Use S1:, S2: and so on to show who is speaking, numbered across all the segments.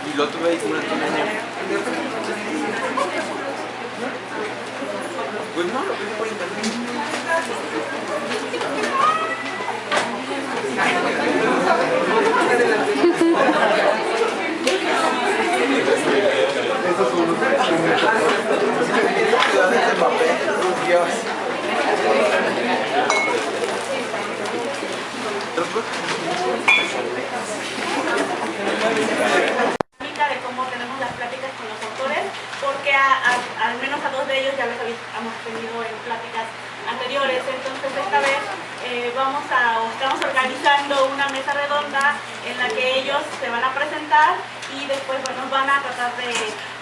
S1: Y lo tuve ahí como una tonelada. Pues no, lo que por internet.
S2: Estos son los
S3: de cómo tenemos las pláticas con los autores, porque al menos a dos de ellos ya los habíamos tenido en pláticas anteriores. Entonces esta vez estamos organizando una mesa redonda en la que ellos se van a presentar y después van a tratar de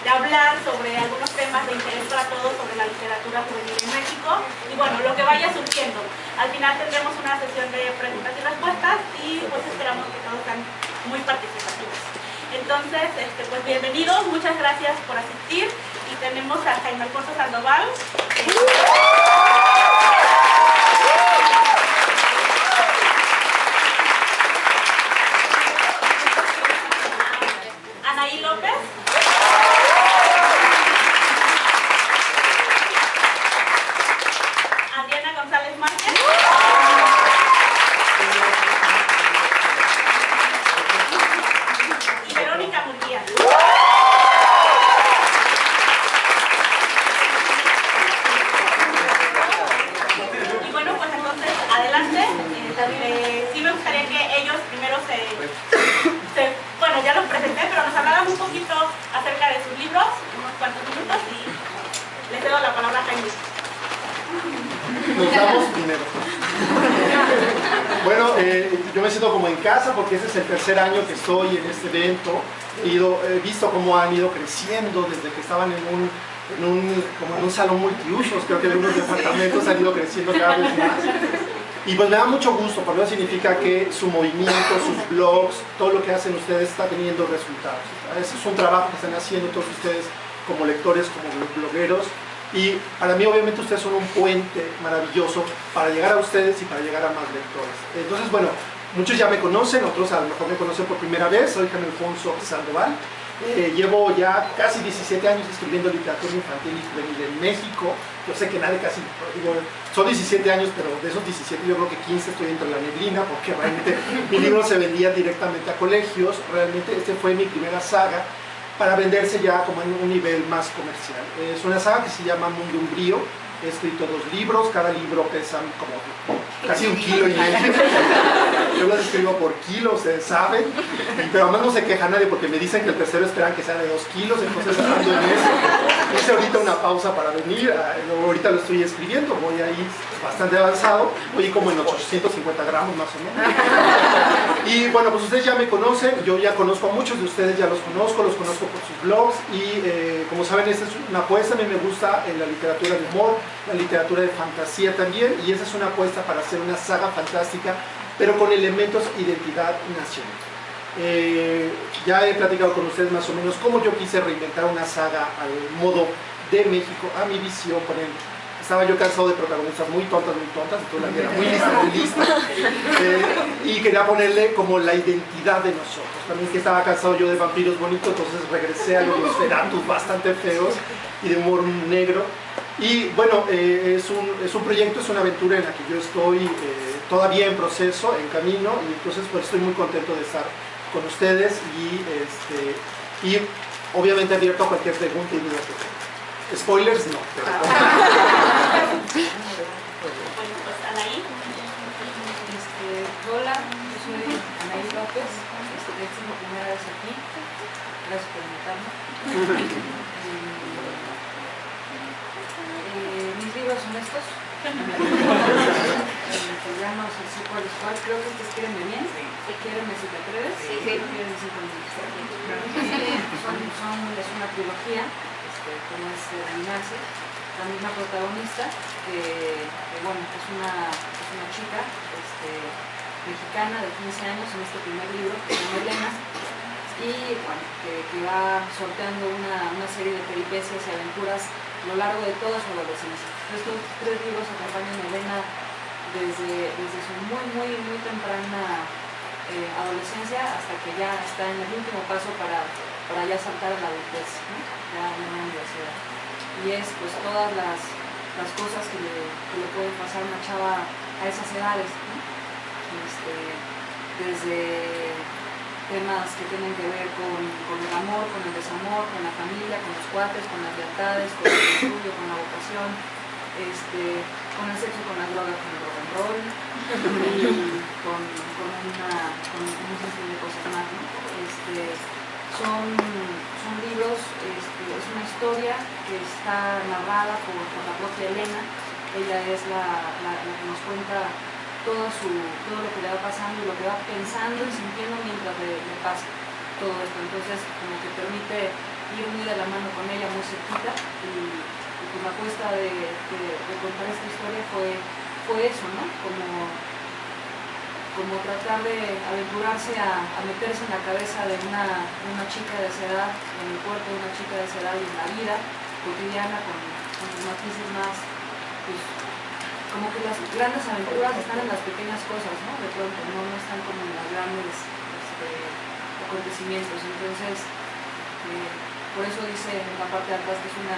S3: hablar sobre algunos temas de interés para todos sobre la literatura juvenil en México y bueno, lo que vaya surgiendo. Al final tendremos una sesión de preguntas y respuestas y pues esperamos que todos sean muy participativos. Entonces, pues bienvenidos, muchas gracias por asistir y tenemos a Jaime Alfonso Sandoval. Anaí López. Adriana González Márquez. Y Verónica Murguía. Y bueno, pues entonces, adelante. Sí me gustaría que ellos primero bueno, ya los presenté, pero nos hablaran un poquito acerca de sus libros, unos cuantos minutos, y les cedo la palabra a Jaime.
S2: Nos damos primero. Bueno, yo me siento como en casa porque ese es el tercer año que estoy en este evento. He visto cómo han ido creciendo desde que estaban como en un salón multiusos. Creo que algunos departamentos han ido creciendo cada vez más. Y pues me da mucho gusto, porque eso significa que su movimiento, sus blogs, todo lo que hacen ustedes está teniendo resultados. Ese es un trabajo que están haciendo todos ustedes como lectores, como blogueros. Y para mí obviamente ustedes son un puente maravilloso para llegar a ustedes y para llegar a más lectores. Entonces bueno, muchos ya me conocen, otros a lo mejor me conocen por primera vez. Soy Jaime Alfonso Sandoval. Llevo ya casi 17 años escribiendo literatura infantil y juvenil en México. Yo sé que nadie son 17 años, pero de esos 17 yo creo que 15 estoy dentro de la neblina, porque realmente mi libro se vendía directamente a colegios. Realmente este fue mi primera saga para venderse ya como en un nivel más comercial. Es una saga que se llama Mundo Umbrío. He escrito 2 libros, cada libro pesa como casi 1,5 kilos. Yo los escribo por kilo, ustedes saben, pero además no se queja nadie porque me dicen que el tercero esperan que sea de 2 kilos, entonces ando en eso. Hice ahorita una pausa para venir, ahorita lo estoy escribiendo, voy ahí bastante avanzado, voy como en 850 gramos más o menos. Y bueno, pues ustedes ya me conocen, yo ya conozco a muchos de ustedes, ya los conozco por sus blogs y como saben, esta es una apuesta. A mí me gusta la literatura de humor, la literatura de fantasía también, y esa es una apuesta para hacer una saga fantástica, pero con elementos de identidad nacional. Ya he platicado con ustedes más o menos cómo yo quise reinventar una saga al modo de México, a mi visión. Estaba yo cansado de protagonistas muy tontas, entonces la vida era muy lista, y quería ponerle como la identidad de nosotros. También que estaba cansado yo de vampiros bonitos, entonces regresé a los Nosferatus bastante feos y de humor negro. Y bueno, es un proyecto, es una aventura en la que yo estoy todavía en proceso, en camino, y entonces pues estoy muy contento de estar con ustedes y obviamente abierto a cualquier pregunta y duda que tengan. Spoilers no.
S3: Bueno, pues Anaí.
S4: Hola, yo soy Anaí López, es mi primera vez aquí. Gracias por invitarme. Mis libros son estos. Se llama No sé cuál es cuál. Creo que ustedes quieren bien. ¿Quieren si te atreves? Sí. ¿Quieren si es una trilogía, como es Ignacia, la misma protagonista, bueno, es una chica mexicana de 15 años en este primer libro, que se llama Elena, y bueno, que va sorteando una serie de peripecias y aventuras a lo largo de toda su adolescencia. Estos 3 libros acompañan a Elena desde su muy temprana adolescencia hasta que ya está en el último paso para ya saltar a la adultez, ¿no? Ya en la universidad. Y es pues todas las cosas que le pueden pasar a una chava a esas edades, ¿no? Desde temas que tienen que ver con el amor, con el desamor, con la familia, con los cuates, con las lealtades, con el estudio, con la vocación, con el sexo, con las drogas, con el rock and roll y con un sinfín de cosas más, ¿no? Son libros, es una historia que está narrada por la propia Elena. Ella es la que nos cuenta todo lo que le va pasando y lo que va pensando y sintiendo mientras le pasa todo esto. Entonces, como que permite ir muy de la mano con ella, muy cerquita, y pues la apuesta de contar esta historia fue eso, ¿no? Como tratar de aventurarse a meterse en la cabeza de una chica de esa edad, en el cuerpo de una chica de esa edad y en la vida cotidiana con sus matices más, pues, como que las grandes aventuras están en las pequeñas cosas, ¿no? De pronto, no están como en los grandes acontecimientos. Entonces, por eso dice en la parte de atrás que es una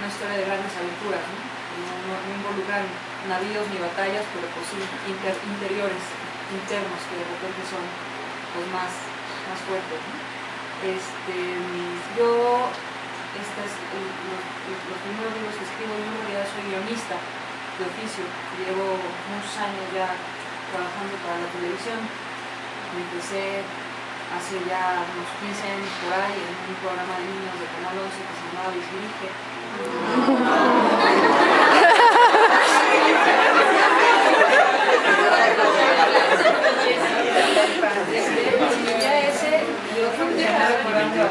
S4: historia de grandes aventuras, ¿no? No involucran navíos ni batallas, pero pues sí interiores, internos, que de repente son pues más fuertes, ¿no? Yo, los primeros libros que escribo, yo en realidad soy guionista de oficio, llevo muchos años ya trabajando para la televisión. Empecé hace ya unos 15 años por ahí en un programa de niños de Canal 11 que se llamaba Visvirige. Ya ese y otro que se llama Recordando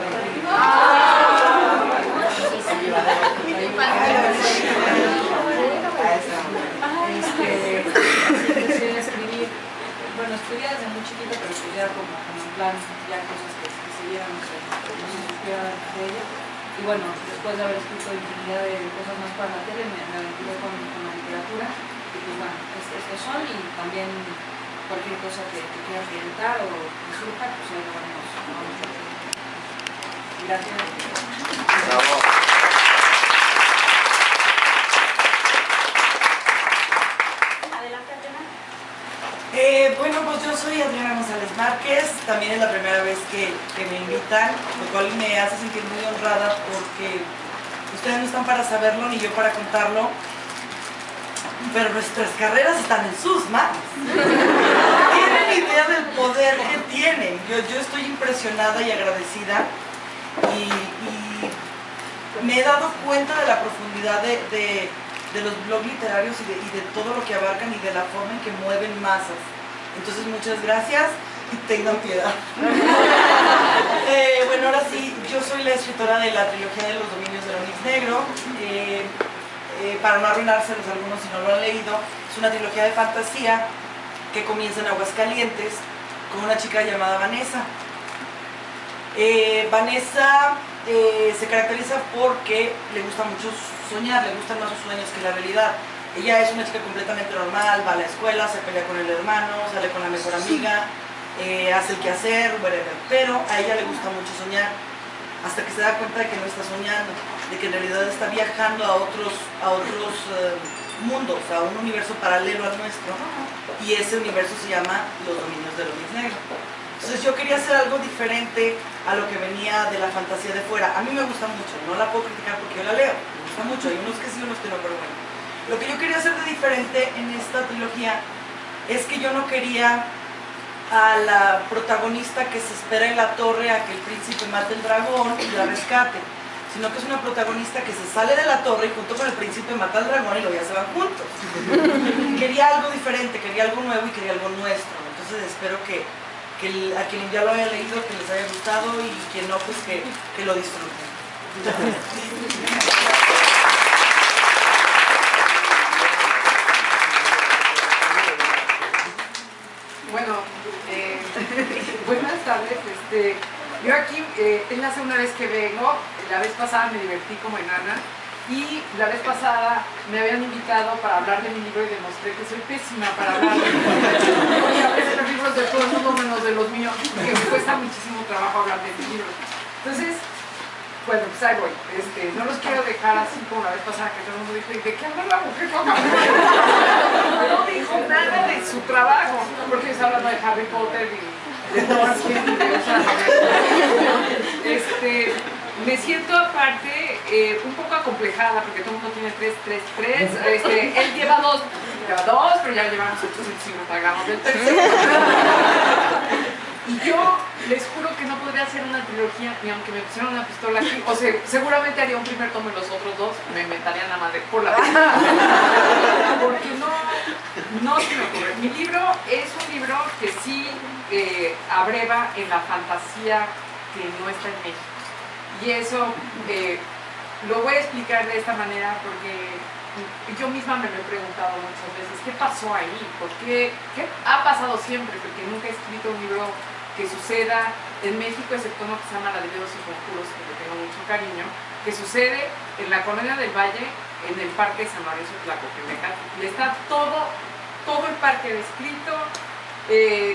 S4: empecé a escribir, bueno, escribía desde muy chiquita, pero escribía como en plan, ya cosas que se vieran, no se supieran de ella. Y bueno, después de haber escrito infinidad de cosas más para la tele, me aventuré con la literatura. Y pues bueno, estos son, y también cualquier cosa que quieras preguntar o que surja, pues ahí lo vamos a hacer. Gracias.
S1: Bravo.
S5: Bueno, pues yo soy Adriana González Márquez, también es la primera vez que me invitan, lo cual me hace sentir muy honrada porque ustedes no están para saberlo ni yo para contarlo, pero nuestras carreras están en sus manos. Tienen idea del poder que tienen. Yo estoy impresionada y agradecida y me he dado cuenta de la profundidad de los blogs literarios y de todo lo que abarcan y de la forma en que mueven masas. Entonces, muchas gracias y tengan piedad. Bueno, ahora sí, yo soy la escritora de la trilogía de los dominios del Onix Negro. Para no arruinárselos a algunos si no lo han leído, es una trilogía de fantasía que comienza en Aguascalientes con una chica llamada Vanessa. Vanessa se caracteriza porque le gusta mucho soñar, le gustan más sus sueños que la realidad. Ella es una chica completamente normal, va a la escuela, se pelea con el hermano, sale con la mejor amiga, hace el quehacer, whatever. Pero a ella le gusta mucho soñar, hasta que se da cuenta de que no está soñando, de que en realidad está viajando a otros mundos, a un universo paralelo al nuestro. Y ese universo se llama Los Dominios del Onix Negro. Entonces yo quería hacer algo diferente a lo que venía de la fantasía de fuera. A mí me gusta mucho, no la puedo criticar porque yo la leo, me gusta mucho, hay unos que sí, unos que no, pero bueno. Lo que yo quería hacer de diferente en esta trilogía es que yo no quería a la protagonista que se espera en la torre a que el príncipe mate el dragón y la rescate, sino que es una protagonista que se sale de la torre y junto con el príncipe mata al dragón y luego ya se van juntos. Quería algo diferente, quería algo nuevo y quería algo nuestro. Entonces espero que a quien ya lo haya leído, que les haya gustado, y quien no, pues que lo disfruten.
S6: Bueno, buenas tardes. Yo aquí es la segunda vez que vengo. La vez pasada me divertí como enana Y la vez pasada me habían invitado para hablar de mi libro y demostré que soy pésima para hablar de mi libro. Voy a hablar de los libros de todo el mundo menos de los míos, porque me cuesta muchísimo trabajo hablar de mi libro. Entonces, bueno, pues ahí voy. No los quiero dejar así como la vez pasada que todo el mundo dijo, ¿y de qué habla la mujer? No dijo nada de su trabajo, porque está hablando de Harry Potter y de Tolkien y de me siento aparte un poco acomplejada porque todo el mundo tiene 3. Él lleva dos, pero ya llevamos 850 gramos del tercero. Y yo les juro que no podría hacer una trilogía ni aunque me pusieran una pistola aquí. O sea, seguramente haría un primer tomo y los otros dos me inventarían la madre por la vida. Porque no se me ocurre. Mi libro es un libro que sí abreva en la fantasía que no está en México. Y eso lo voy a explicar de esta manera porque yo misma me lo he preguntado muchas veces, ¿qué pasó ahí? ¿Por qué? ¿Qué ha pasado siempre? Porque nunca he escrito un libro que suceda en México, excepto uno que se llama La de Dedos y Conjuros, que le tengo mucho cariño, que sucede en la Colonia del Valle, en el Parque San Lorenzo Tlacopemeca, y está todo el parque descrito.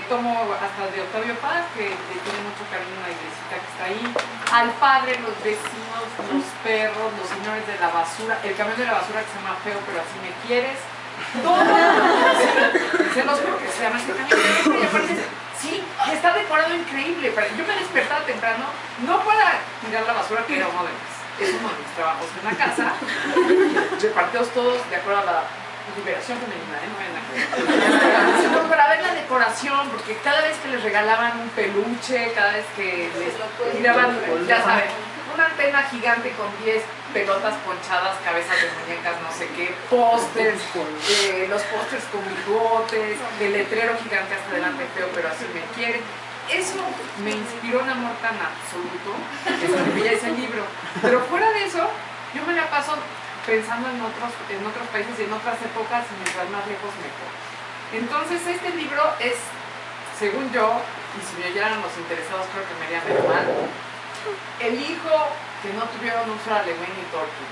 S6: Tomo hasta de Octavio Paz, que le tiene mucho cariño a la iglesita que está ahí, al padre, los vecinos, los perros, los señores de la basura, el camión de la basura que se llama Feo, pero así me quieres, todo, se los juro que se llama este camión de la basura, y aparte, sí, está decorado increíble. Yo me despertaba temprano, no para tirar la basura, que era uno de mis trabajos en la casa, repartidos todos de acuerdo a la liberación femenina, no vayan a creer. Sino para ver la decoración, porque cada vez que les regalaban un peluche, cada vez que les tiraban, ya saben, una antena gigante con 10 pelotas ponchadas, cabezas de muñecas, no sé qué, pósters, los pósters con bigotes, el letrero gigante hasta delante Feo, pero así me quieren. Eso me inspiró un amor tan absoluto que escribía ese libro. Pero fuera de eso, yo me la paso pensando en otros países y en otras épocas, y mientras más lejos mejor. Entonces este libro es, según yo, y si me oyeran los interesados creo que me haría medio mal, el hijo que no tuvieron un Fraulein ni Tolkien.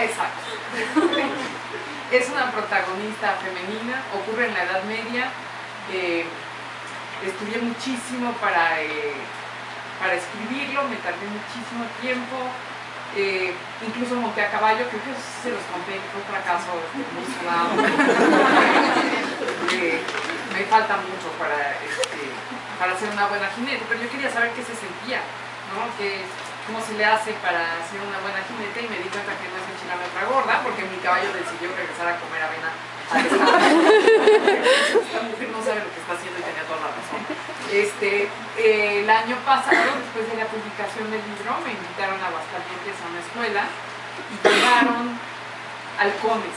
S6: Exacto. Es una protagonista femenina, ocurre en la Edad Media. Estudié muchísimo para escribirlo, me tardé muchísimo tiempo, incluso monté a caballo, creo que se los conté, fue un fracaso muy sonado. Me falta mucho para ser una buena jinete, pero yo quería saber qué se sentía, ¿no? Cómo se le hace para ser una buena jinete, y me di cuenta que no es enchilarme otra gorda, porque mi caballo decidió regresar a comer avena al estado. Esta mujer no sabe lo que está haciendo y tenía toda la razón. El año pasado, después de la publicación del libro, me invitaron a Aguascalientes a una escuela y llevaron halcones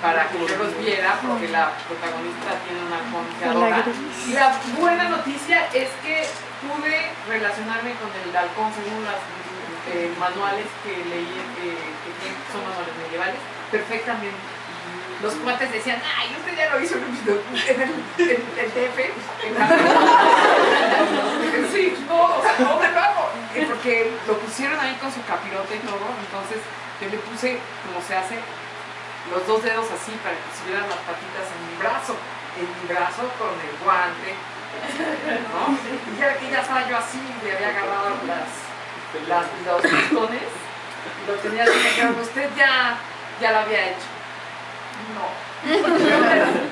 S6: para que yo los viera, porque la protagonista tiene un halcón que adora. Y la buena noticia es que pude relacionarme con el halcón según los manuales que leí, que son manuales medievales, perfectamente. Los cuates decían, ay, usted ya lo hizo en el DF, sí, no, o sea, ¿dónde lo hago? Porque lo pusieron ahí con su capirote y todo, entonces yo le puse, como se hace, los 2 dedos así para que subieran las patitas en mi brazo con el guante, ¿no? Y ya estaba yo así, le había agarrado los pistones, y lo tenía así, me dijeron, usted ya lo había hecho. No.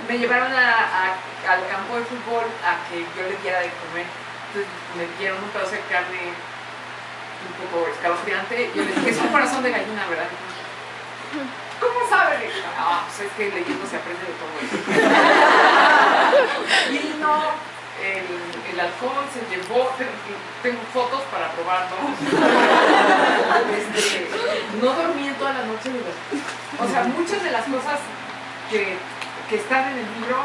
S6: Me llevaron al campo de fútbol a que yo le diera de comer. Entonces me dieron un pedazo de carne un poco escalofriante. Yo les dije, es un corazón de gallina, ¿verdad? ¿Cómo sabe? Pues es que leyendo se aprende de todo eso. Vino el halcón, se llevó, tengo fotos para probarlo. No dormí en toda la noche. O sea, muchas de las cosas que están en el libro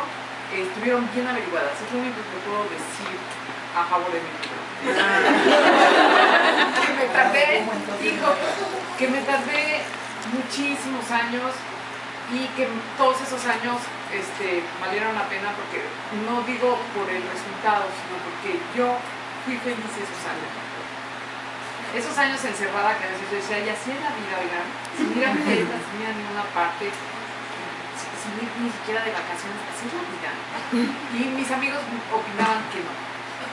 S6: estuvieron bien averiguadas. Es lo único que puedo decir a favor de mi libro. Que me tardé muchísimos años, y que todos esos años valieron la pena, porque no digo por el resultado, sino porque yo fui feliz esos años. esos años encerrada que a veces yo decía, ya sí es la vida, oigan, sin ir a fiestas, sin ir a ninguna parte, sin ir ni siquiera de vacaciones, así es la vida. Y mis amigos opinaban que no.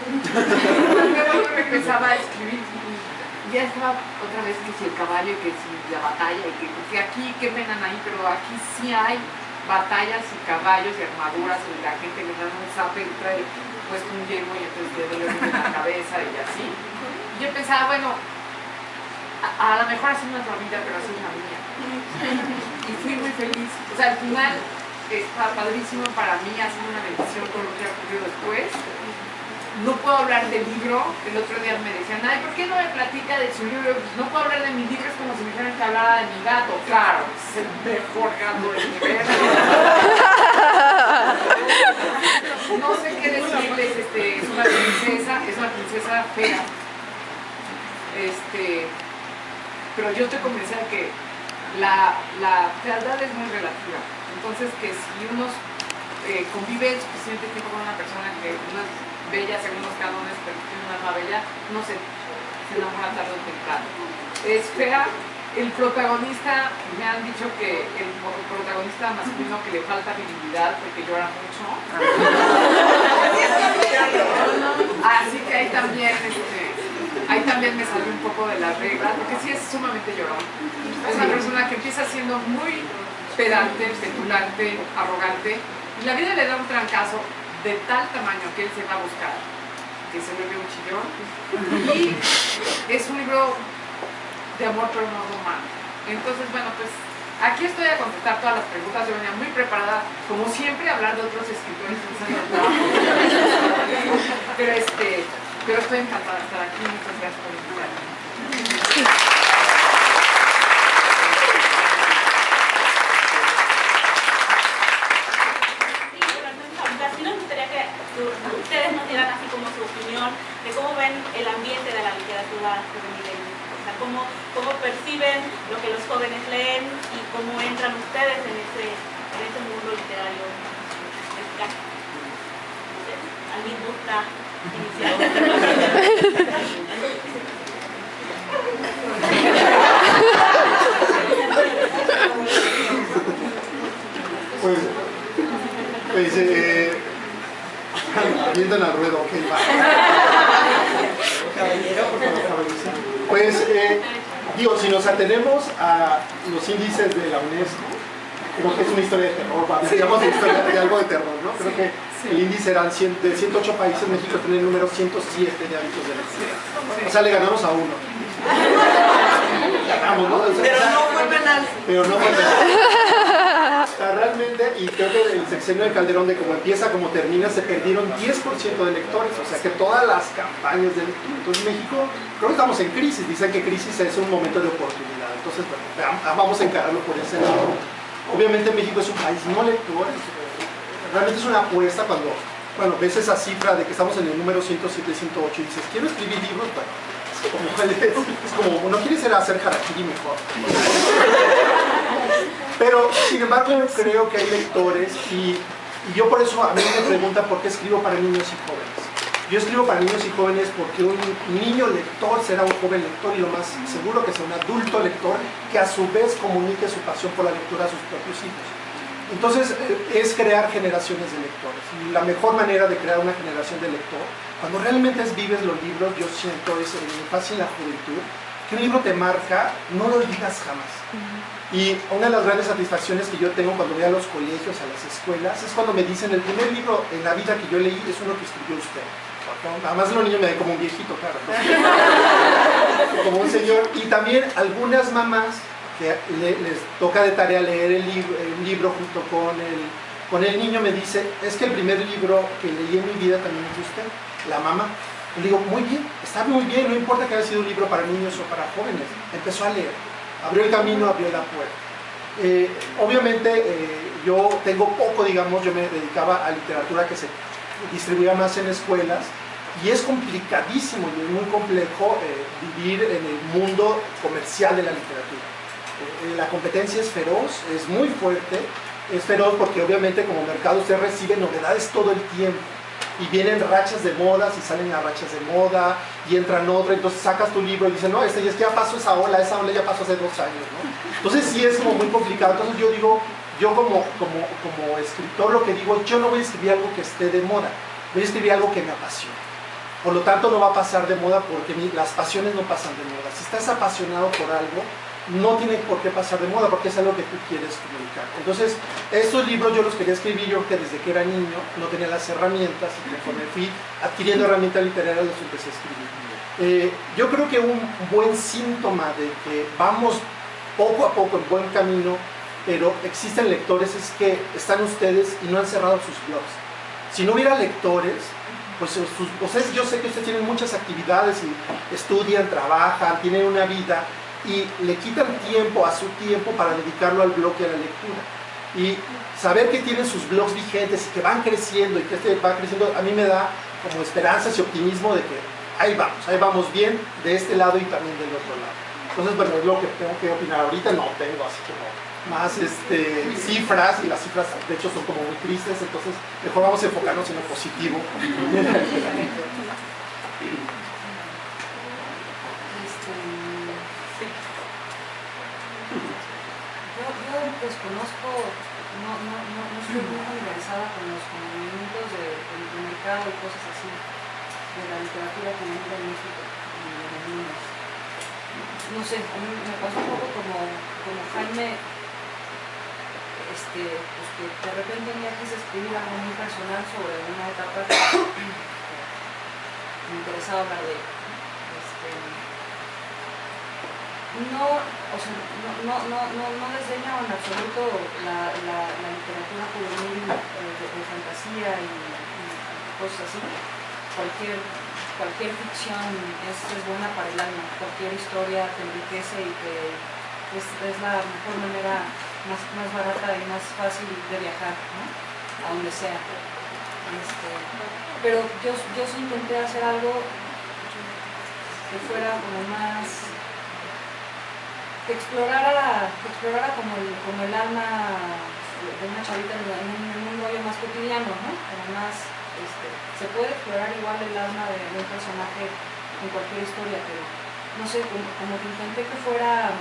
S6: Luego yo regresaba a escribir y ya estaba otra vez que si el caballo y que si la batalla, y que aquí qué penan ahí, pero aquí sí hay batallas y caballos y armaduras y la gente que trae un zape y trae puesto un yelmo y entonces le duele en la cabeza y así. Y yo pensaba, bueno, a lo mejor así no es la vida, pero así es la mía. Y fui muy feliz. O sea, al final está padrísimo para mí, ha sido una bendición todo lo que ha ocurrido después. No puedo hablar del libro. El otro día me decían, ay, ¿por qué no me platica de su libro? Pues no puedo hablar de mi libro, es como si me dijeran que hablara de mi gato. Claro, es el mejor gato del universo. No sé qué decirles, es una princesa fea. Pero yo estoy convencida que la fealdad es muy relativa. Entonces, que si uno convive suficiente tiempo con una persona que no es bella según los cánones, pero tiene una alma bella, no sé, se enamora tarde o temprano. Es fea. El protagonista, me han dicho que el protagonista masculino que le falta virilidad porque llora mucho. Así que ahí también me salió un poco de la regla, porque sí es sumamente llorón. Es una persona que empieza siendo muy pedante, petulante, arrogante, y la vida le da un trancazo de tal tamaño que él se va a buscar, que se vuelve un chillón. Y es un libro de amor pero no romántico. Entonces, bueno, pues aquí estoy a contestar todas las preguntas. Yo venía muy preparada, como siempre, a hablar de otros escritores. Pero estoy encantada de estar aquí. Muchas gracias por invitarme.
S3: Sí, nos gustaría que ustedes nos dieran así como su opinión de cómo ven el ambiente de la literatura juvenil en México. O sea, cómo perciben lo que los jóvenes leen y cómo entran ustedes en ese mundo literario mexicano. ¿Alguien gusta iniciar?
S2: Pues avientan al ruedo, ok, va. Pues, digo, si nos atenemos a los índices de la UNESCO, creo que es una historia de terror, digamos de algo de terror, ¿no? Creo que el índice eran de 108 países, México tiene el número 107 de hábitos de lectura. O sea, le ganamos a uno. Ganamos, ¿no? O sea,
S5: pero no fue penal.
S2: Pero no fue penal. O sea, realmente, y creo que el sexenio de Calderón, de cómo empieza como termina, se perdieron 10% de lectores. O sea, que todas las campañas de lectura. Entonces, México, creo que estamos en crisis. Dicen que crisis es un momento de oportunidad. Entonces, bueno, vamos a encararlo por ese lado. Obviamente, México es un país no lector. Realmente es una apuesta cuando, bueno, ves esa cifra de que estamos en el número 107, 108 y dices, quiero escribir libros, bueno, es como, no quieres hacer harakiri mejor. Pero, sin embargo, creo que hay lectores y yo por eso a mí me preguntan por qué escribo para niños y jóvenes. Yo escribo para niños y jóvenes porque un niño lector será un joven lector y lo más seguro que sea un adulto lector que a su vez comunique su pasión por la lectura a sus propios hijos. Entonces, es crear generaciones de lectores. Y la mejor manera de crear una generación de lector, cuando realmente vives los libros, yo siento, pasa en la juventud, que un libro te marca, no lo olvidas jamás. Y una de las grandes satisfacciones que yo tengo cuando voy a los colegios, a las escuelas, es cuando me dicen, el primer libro en la vida que yo leí es uno que escribió usted. Además los niños me ven como un viejito, claro. Como un señor. Y también algunas mamás que les toca de tarea leer el libro junto con el niño, me dice, es que el primer libro que leí en mi vida también es de usted, la mamá. Le digo, muy bien, está muy bien, no importa que haya sido un libro para niños o para jóvenes. Empezó a leer, abrió el camino, abrió la puerta. Obviamente yo tengo poco, digamos, yo me dedicaba a literatura que se distribuía más en escuelas, y es complicadísimo y es muy complejo vivir en el mundo comercial de la literatura. La competencia es feroz, es muy fuerte, es feroz porque obviamente como mercado usted recibe novedades todo el tiempo. y vienen rachas de modas y salen a rachas de moda y entran otra, entonces sacas tu libro y dices, no, es que ya pasó esa ola ya pasó hace 2 años, ¿no? Entonces sí es como muy complicado. Entonces yo digo, yo como escritor lo que digo, yo no voy a escribir algo que esté de moda, voy a escribir algo que me apasione. Por lo tanto no va a pasar de moda porque las pasiones no pasan de moda. Si estás apasionado por algo, no tiene por qué pasar de moda porque es algo que tú quieres comunicar. Entonces, estos libros yo los quería escribir yo que desde que era niño no tenía las herramientas y conforme fui adquiriendo herramientas literarias los empecé a escribir. Yo creo que un buen síntoma de que vamos poco a poco en buen camino, pero existen lectores, es que están ustedes y no han cerrado sus blogs. Si no hubiera lectores, pues yo sé que ustedes tienen muchas actividades y estudian, trabajan, tienen una vida y le quitan tiempo a su tiempo para dedicarlo al blog y a la lectura. Y saber que tienen sus blogs vigentes y que van creciendo y que va creciendo, a mí me da como esperanzas y optimismo de que ahí vamos bien de este lado y también del otro lado. Entonces, bueno, es lo que tengo que opinar. Ahorita no tengo así como más cifras, y las cifras de hecho son como muy tristes, entonces mejor vamos a enfocarnos en lo positivo.
S4: Yo desconozco, no estoy muy familiarizada con los movimientos de mercado y cosas así, de la literatura femenina en México y en los niños. No sé, a mí me pasó un poco como Jaime, pues que de repente un día quise escribir algo muy personal sobre una etapa que me interesaba hablar de ella. No desdeño en absoluto la literatura juvenil de fantasía y cosas así. Cualquier ficción es buena para el alma, cualquier historia te enriquece y es la mejor manera más barata y más fácil de viajar, ¿no? A donde sea. Pero yo sí intenté hacer algo que fuera como más, que explorara como el alma de una chavita en un rollo más cotidiano, ¿no? Como más, se puede explorar igual el alma de un personaje en cualquier historia, pero no sé, como que intenté que fuera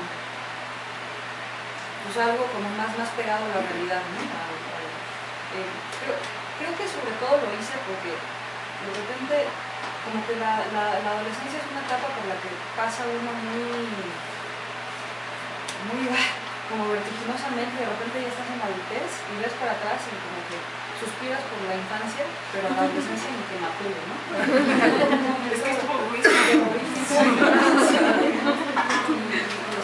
S4: pues algo como más pegado a la realidad, ¿no? Creo que sobre todo lo hice porque de repente como que la adolescencia es una etapa por la que pasa uno muy como vertiginosamente, de repente ya estás en la adultez y ves para atrás y como que suspiras por la infancia, pero la adolescencia ni que me apure, ¿no?
S6: Es que estuvo buenísimo.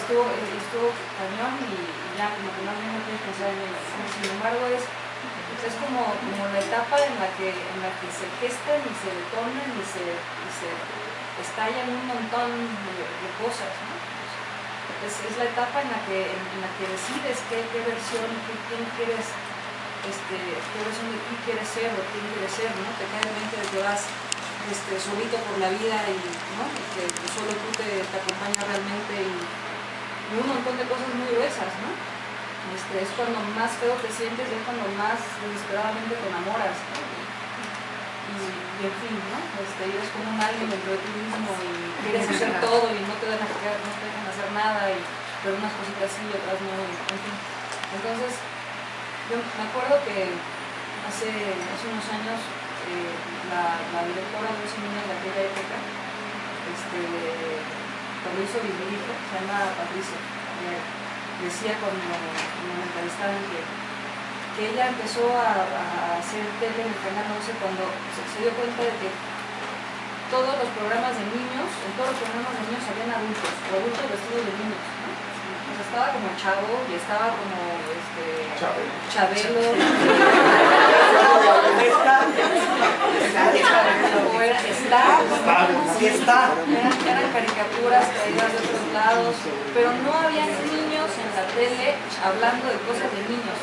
S4: Estuvo cañón y ya como que más bien no tienes que pensar en ello. Sin embargo es como la etapa en la que se gestan y se detonan y se estallan un montón de cosas, ¿no? Es la etapa en la que decides qué versión, quién quieres, qué versión de ti quieres ser o quién quieres ser, ¿no? Te cae en mente de que vas solito por la vida y, ¿no? Y que solo tú te acompañas realmente y un montón de cosas muy gruesas, ¿no? Es cuando más feo te sientes y es cuando más desesperadamente te enamoras, ¿no? Y en fin, ¿no? Eres como un alien dentro de ti mismo y quieres hacer todo y no te dejan hacer nada, pero unas cositas sí y otras no, y, en fin. Entonces, yo me acuerdo que hace unos años la directora de Luis Niña de aquella época, cuando hizo Biblijo, se llama Patricia, decía cuando me entrevistaban que ella empezó a hacer tele en el canal 11 cuando se dio cuenta de que todos los programas de niños, en todos los programas de niños habían adultos, o adultos vestidos de niños, ¿no? Pues estaba como Chavo y estaba como Chabelo. Eran caricaturas traídas de otros lados, pero no había niños en la tele hablando de cosas de niños.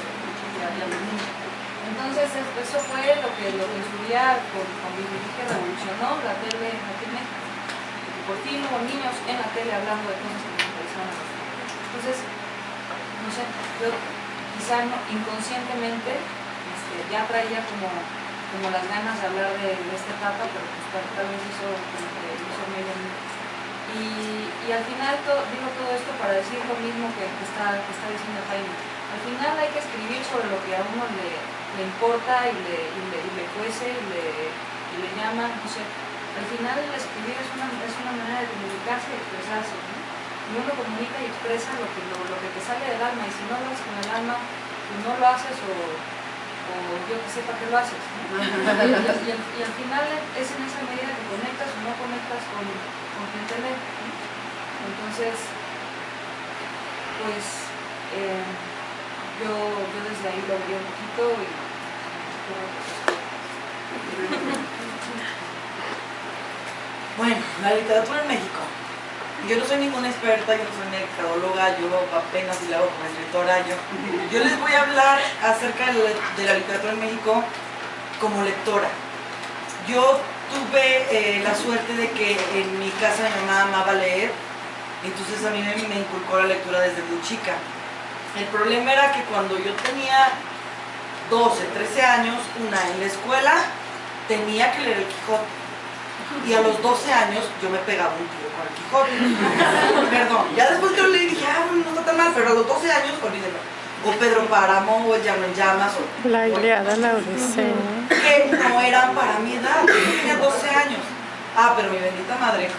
S4: Entonces eso fue lo que en su día con Biblique revolucionó la tele aquí en México. Por fin hubo niños en la tele hablando de cosas que les interesaban. Entonces, no sé, yo quizá inconscientemente ya traía como como las ganas de hablar de esta etapa, pero pues tal vez hizo medio. Y al final digo todo esto para decir lo mismo que está diciendo Jaime. Al final hay que escribir sobre lo que a uno le importa y le cuece y le llama, no sé. Al final el escribir es una manera de comunicarse y expresarse, ¿no? Y uno comunica y expresa lo que te sale del alma, y si no lo haces con el alma, pues no lo haces o yo que sepa que lo haces, ¿no? y al final es en esa medida que conectas o no conectas con quien te lee, ¿no? Entonces, pues yo desde ahí lo vi un poquito y
S5: bueno, la literatura en México. Yo no soy ninguna experta, yo no soy mercadóloga, yo apenas si la hago como escritora. Yo les voy a hablar acerca de la literatura en México como lectora. Yo tuve la suerte de que en mi casa mi mamá amaba leer, entonces a mí me inculcó la lectura desde muy chica. El problema era que cuando yo tenía 12, 13 años, en la escuela tenía que leer el Quijote. Y a los 12 años yo me pegaba un tiro con el Quijote. Perdón, ya después que lo leí dije, no está tan mal, pero a los 12 años, olvídenlo. O Pedro Páramo, o El Llano en Llamas, o
S7: La Ilíada, la Odisea.
S5: que no eran para mi edad. Yo tenía 12 años. Pero mi bendita madre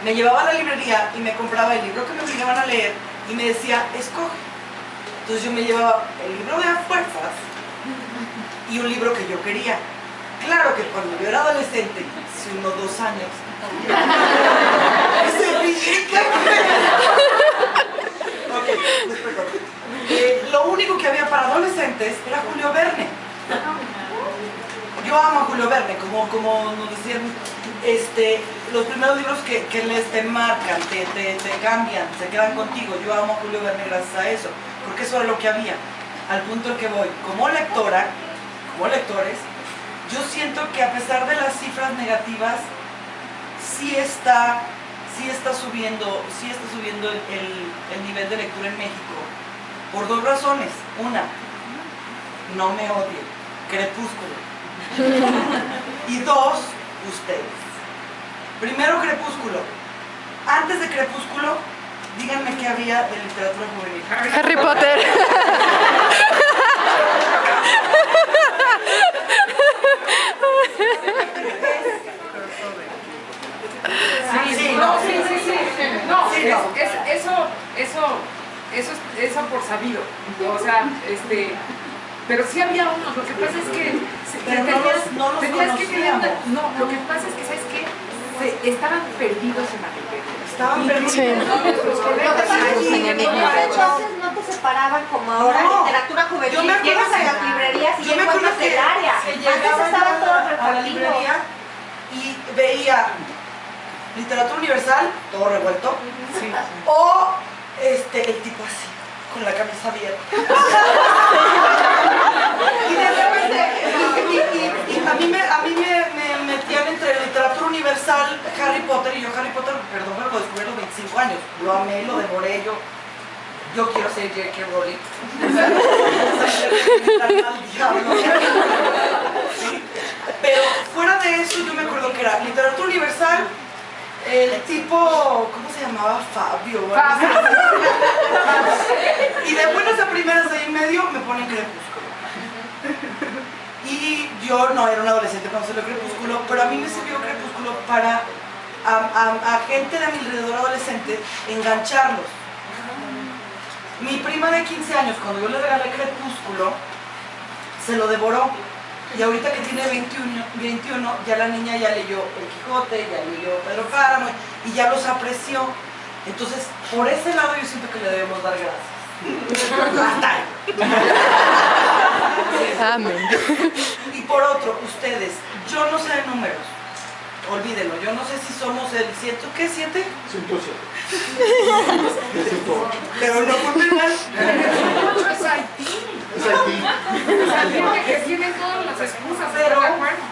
S5: me llevaba a la librería y me compraba el libro que me obligaban a leer y me decía, escoge. Entonces yo me llevaba el libro de A Fuerzas y un libro que yo quería. Claro que cuando yo era adolescente, hace unos 2 años, lo único que había para adolescentes era Julio Verne. Yo amo a Julio Verne, como nos decían, los primeros libros que te marcan, te cambian, se quedan contigo. Yo amo a Julio Verne gracias a eso, porque eso era lo que había. Al punto al que voy, como lectora, como lectores, yo siento que a pesar de las cifras negativas, sí está subiendo el nivel de lectura en México. Por 2 razones. Una, no me odien, Crepúsculo. Y 2, ustedes. Primero, Crepúsculo. Antes de Crepúsculo, díganme qué había de literatura juvenil.
S7: Harry Potter.
S6: Eso por sabido, o sea, pero sí había unos. Lo que pasa es que tenías que tener lo que pasa es que, ¿sabes qué? Estaban perdidos en la literatura.
S5: Estaban perdidos.
S7: Sí.
S6: Nuestros colegas
S8: Entonces no te separaban como ahora
S5: No.
S8: literatura juvenil.
S5: Yo me acuerdo
S8: Llegas a
S5: que-
S8: las librerías y
S5: yo me acuerdo
S8: encuentras
S5: que
S8: el área.
S5: se
S8: Antes
S5: llegaban
S8: estaba todo
S5: a la
S8: repartido.
S5: librería y veía literatura universal, todo revuelto,
S6: Sí.
S5: o el tipo así, con la camisa abierta. Y de repente, a mí me metían entre literatura universal, Harry Potter, y yo Harry Potter, perdón, pero lo descubrí a los 25 años. Lo amé, lo devoré, yo quiero ser J.K. Rowling. Al diablo. Sí. Pero fuera de eso, yo me acuerdo que era literatura universal, el tipo, ¿cómo se llamaba? Fabio. Y de buenas a primeras de ahí en medio me ponen Crepúsculo. Y yo no era un adolescente cuando salió Crepúsculo, pero a mí me sirvió Crepúsculo para a gente de mi alrededor adolescente engancharlos. Mi prima de 15 años, cuando yo le regalé Crepúsculo, se lo devoró. Y ahorita que tiene 21, ya la niña ya leyó El Quijote, ya leyó Pedro Páramo y ya los apreció. Entonces, por ese lado yo siento que le debemos dar gracias. Hasta ahí.
S7: Amén.
S5: Y por otro, ustedes, yo no sé de números, olvídenlo, yo no sé si somos el 100, ¿qué? ¿7?
S2: 107.
S5: Pero no por penal.
S6: Mucho es Haití.
S2: Es Haití.
S6: O sea, que tienen todas las excusas, ¿estás
S5: Pero
S6: de acuerdo?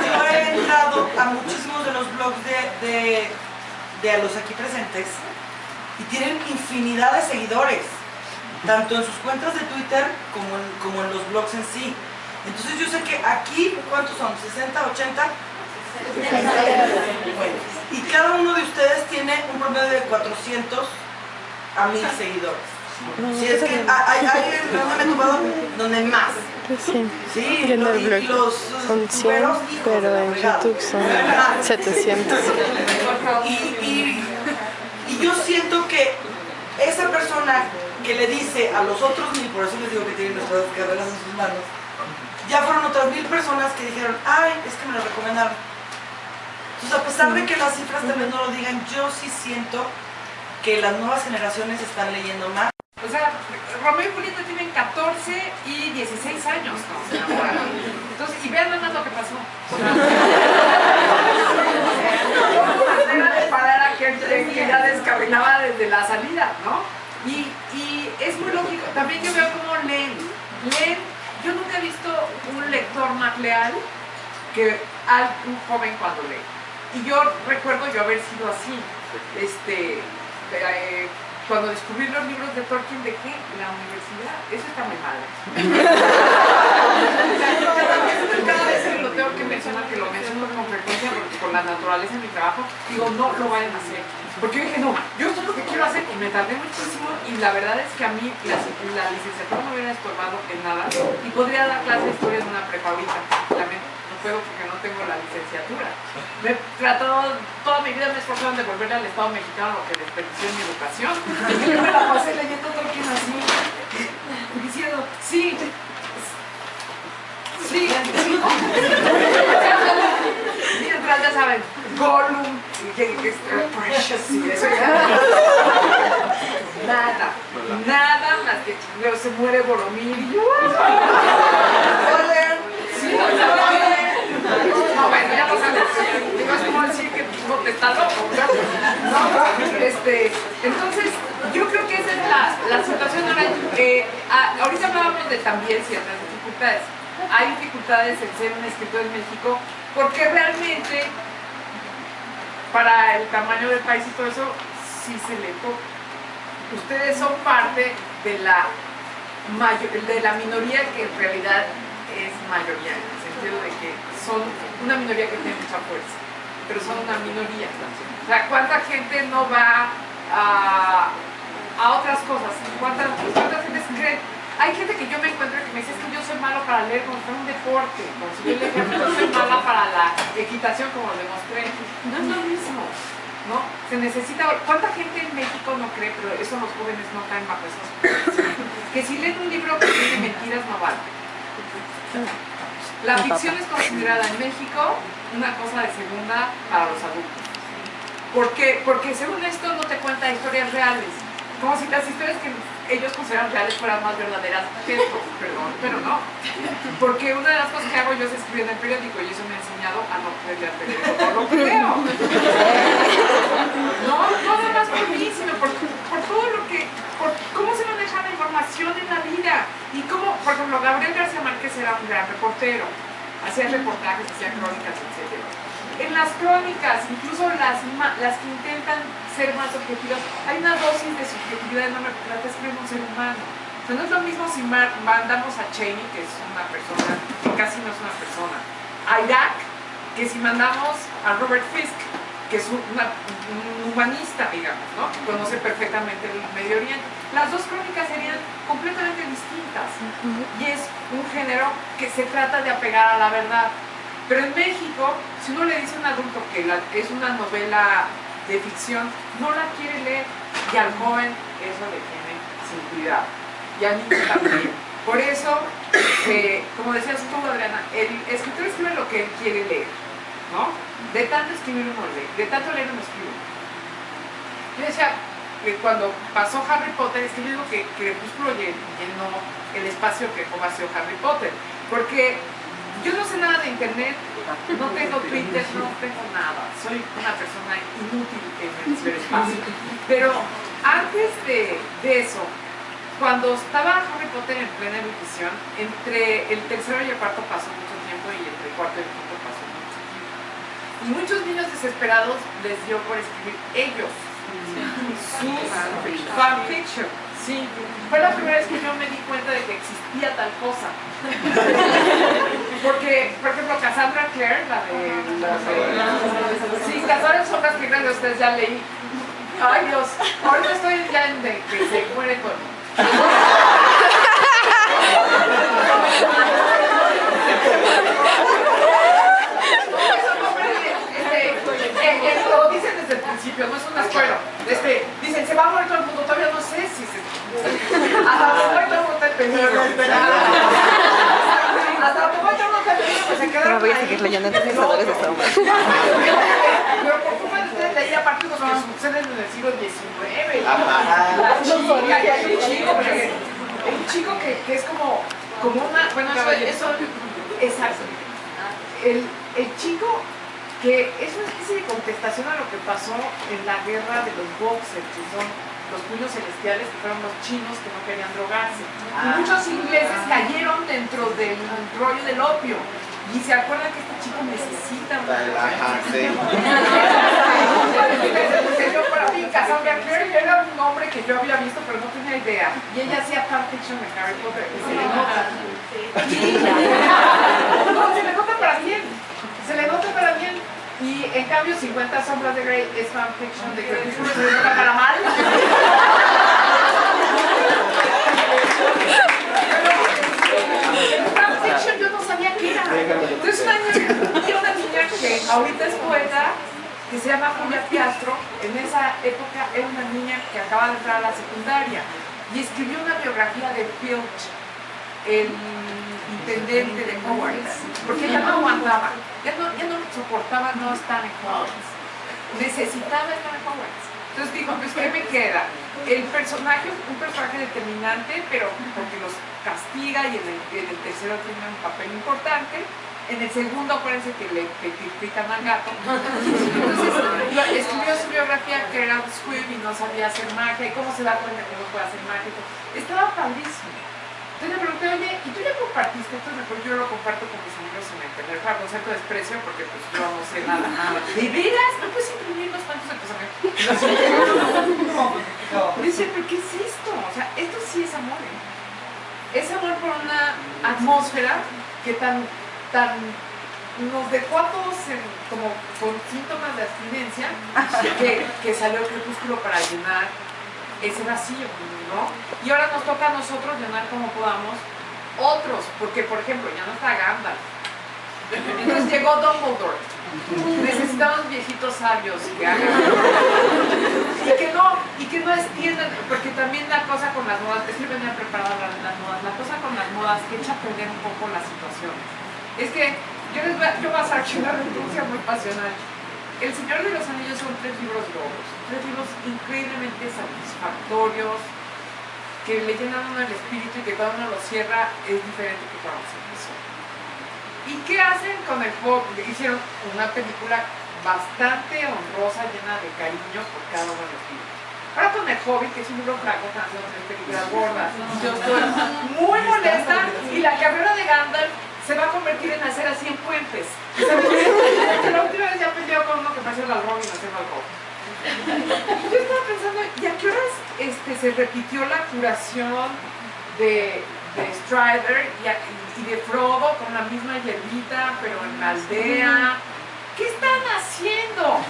S5: yo he entrado a muchísimos de los blogs de los aquí presentes y tienen infinidad de seguidores, tanto en sus cuentas de Twitter como en los blogs en sí. Entonces yo sé que aquí, ¿cuántos son? ¿60, 80? Bueno, y cada uno de ustedes tiene un promedio de 400 a 1000 seguidores. Si es que hay donde me he tomado donde más.
S7: Sí,
S5: Sí,
S7: y en el
S5: y
S7: blog
S5: los
S7: son 100,
S5: tuberos, hijos de
S7: pero
S5: la
S7: en
S5: fregada.
S7: YouTube son 700.
S5: Y yo siento que esa persona que le dice a los otros 1000, por eso les digo que tienen nuestras carreras en sus manos, ya fueron otras 1000 personas que dijeron, ay, es que me lo recomendaron. Entonces, a pesar de que las cifras también no lo digan, yo sí siento que las nuevas generaciones están leyendo más.
S6: O sea, Romeo y Julieta tienen 14 y 16 años, ¿no? Se enamoraron. Entonces, y vean nada más lo que pasó. Manera de parar a gente que ya descarrilaba desde la salida, ¿no? Y es muy lógico. También yo veo cómo leen. Yo nunca he visto un lector más leal que un joven cuando lee. Y yo recuerdo yo haber sido así. Cuando descubrí los libros de Tolkien, dejé la universidad. Eso está muy mal. Cada vez que lo tengo que mencionar, que lo menciono con frecuencia, porque con la naturaleza de mi trabajo, digo, no lo vayan a hacer. Porque yo dije, no, yo esto es lo que quiero hacer, y me tardé muchísimo, y la verdad es que a mí la licenciatura no me hubiera estorbado en nada, y podría dar clase de historia en una prepa ahorita. Lamento, no puedo porque no tengo la licenciatura. Me he tratado, toda mi vida me he esforzado en devolverle al Estado mexicano lo que desperdicié en mi educación. Y yo me la pasé leyendo Tolkien así, diciendo, sí. Mientras ya saben, Gollum, Precious, y eso ya. Nada más que luego se muere Boromir y yo. No, bueno, ya lo sabes. Digo, es como decir que no te está loco, ¿verdad? ¿No? Entonces, yo creo que esa es la situación ahora. Ahorita hablábamos de también ciertas dificultades. Hay dificultades en ser un escritor en México porque realmente para el tamaño del país y todo eso sí se le toca. Ustedes son parte de la minoría que en realidad es mayoría, en el sentido de que son una minoría que tiene mucha fuerza, pero son una minoría. O sea, ¿cuánta gente no va a otras cosas? ¿Cuántas gente cree? Hay gente que yo me encuentro que me dice, es que yo soy malo para leer como si fuera un deporte, como si yo el ejemplo, yo soy mala para la equitación, como lo demostré. No es lo mismo, ¿no? Se necesita, ¿cuánta gente en México no cree, pero eso los jóvenes no caen bajo esas cosas? Que si leen un libro que tiene mentiras no vale. La ficción es considerada en México una cosa de segunda para los adultos. ¿Por qué? Porque según esto no te cuenta historias reales. Como si las historias que ellos consideran reales fueran más verdaderas que esto, perdón, pero no. Porque una de las cosas que hago yo es escribir en el periódico y eso me ha enseñado a no creer al periódico, no lo creo. No nada más por mí, sino por todo lo que, por cómo se maneja la información en la vida. Y cómo, por ejemplo, Gabriel García Márquez era un gran reportero, hacía reportajes, hacía crónicas, etc. En las crónicas, incluso las que intentan ser más objetivas, hay una dosis de subjetividad enorme porque la está escribiendo un ser humano. O sea, no es lo mismo si mandamos a Cheney, que es una persona, que casi no es una persona, a Irak, que si mandamos a Robert Fisk, que es un humanista, digamos, ¿no? Que conoce perfectamente el Medio Oriente. Las dos crónicas serían completamente distintas. Y es un género que se trata de apegar a la verdad. Pero en México, si uno le dice a un adulto que es una novela de ficción, no la quiere leer. Y al joven eso le tiene sin cuidado. Y al niño también. Por eso, como decías tú, Adriana, el escritor escribe lo que él quiere leer, ¿no? De tanto escribir uno lee, de tanto leer uno escribe. Yo decía que cuando pasó Harry Potter, es que yo digo que Crepúsculo llenó el espacio que vació Harry Potter. Porque yo no sé nada de internet, no tengo Twitter, no tengo nada. Soy una persona inútil en el ciberespacio. Pero antes de eso, cuando estaba Harry Potter en plena ebullición, entre el tercero y el cuarto pasó mucho tiempo y entre el cuarto y el quinto pasó mucho tiempo. Y muchos niños desesperados les dio por escribir ellos sus fanfiction. Sí, fue la primera vez que yo me di cuenta de que existía tal cosa. Porque, por ejemplo, Cassandra Clare, sí, Cazadores de Sombras, que creo que ustedes ya leí. Ay, Dios, ahorita estoy ya en de que se muere con... Lo dicen desde el principio, no es un spoiler. Dicen, se va a morir todo el mundo, todavía no sé si se... Hasta el momento no está el peligro. Hasta el momento no está el peligro, pues se quedaron.
S7: No voy a seguir leyendo entre Cazadores de Sombras.
S6: Pero por culpa de ustedes leí aparte los que suceden en el siglo XIX. La chica, y hay un chico que es como una... Bueno, eso exacto. El chico que es una especie de contestación a lo que pasó en la guerra de los boxers, que son los puños celestiales, que fueron los chinos que no querían drogarse. Y muchos ingleses cayeron dentro del rollo del opio. Y se acuerdan que este chico necesita una para mí, Cassandra Clare era un hombre que yo había visto, pero no tenía idea. Y ella hacía fanfiction de Harry Potter, que se le nota. No, se le nota para bien. Se le nota para bien. Y en cambio 50 sombras de Grey es fanfiction de Crepúsculo, se le nota para mal. Pero fanfiction yo no sabía qué era. Entonces una niña que ahorita es poeta, que se llama Julia Piastro, en esa época era una niña que acaba de entrar a la secundaria y escribió una biografía de Filch, el intendente de Hogwarts, porque ella no aguantaba, ya no soportaba no estar en Hogwarts, necesitaba estar en Hogwarts. Entonces dijo, pues ¿qué me queda? El personaje, un personaje determinante, pero porque los castiga y en el tercero tiene un papel importante. En el segundo, acuérdense que le critican al gato. Entonces escribió su biografía que era Squib y no sabía hacer magia y cómo se da cuenta que no puede hacer magia. Estaba padrísimo. Entonces le pregunté, oye, ¿y tú ya compartiste esto? Mejor yo lo comparto con mis amigos en internet para no ser tu desprecio porque pues yo no sé nada. ¿De veras? ¿No puedes imprimir los cuantos de tus amigos? Dice, ¿pero qué es esto? O sea, esto sí es amor. Es amor por una atmósfera que nos dejó a todos como con síntomas de abstinencia que salió el crepúsculo para llenar ese vacío, ¿no? Y ahora nos toca a nosotros llenar como podamos otros, porque por ejemplo ya no está Gandalf, entonces llegó Dumbledore. Necesitamos viejitos sabios que hagan y que no extiendan, porque también la cosa con las modas, es que venía preparada a hablar de las modas, la cosa con las modas que echa a perder un poco la situación. Es que yo voy a hacer una renuncia muy pasional. El Señor de los Anillos son 3 libros gordos, 3 libros increíblemente satisfactorios, que le llenan uno el espíritu y que cada uno lo cierra, es diferente que cada episodio. ¿Y qué hacen con el Hobbit? Hicieron una película bastante honrosa, llena de cariño por cada uno de los libros. Ahora con el Hobbit, que es un libro flaco, están haciendo 3 películas gordas. Yo estoy muy molesta y la carrera de Gandalf se va a convertir en hacer así en puentes. La última vez ya peleó con uno que pareció el Alrón y no se va al Hobbit. Yo estaba pensando, ¿y a qué horas se repitió la curación de Strider y de Frodo con la misma hierbita, pero en la aldea? ¿Qué están haciendo? O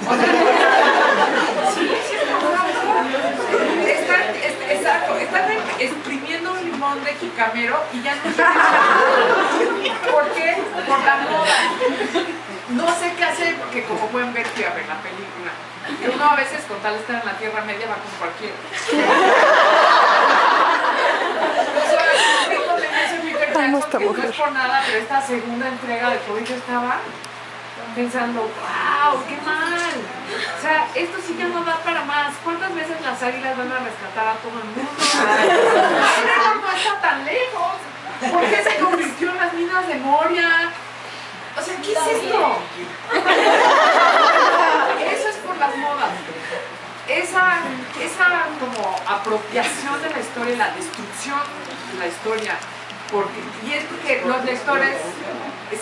S6: sea, están exprimiendo un limón de jicamero y ya no sé. ¿Por qué? Por la moda. No sé qué hacer porque como pueden ver, fui a ver la película. Y uno a veces con tal de estar en la Tierra Media va con cualquiera. No es por nada, pero esta segunda entrega de COVID yo estaba pensando, wow, qué mal. O sea, esto sí ya no da para más. ¿Cuántas veces las águilas van a rescatar a todo el mundo? No está tan lejos. ¿Por qué se convirtió en las minas de Moria? O sea, ¿qué es esto? Eso es por las modas. Esa como apropiación de la historia, la destrucción de la historia. Y es porque los lectores,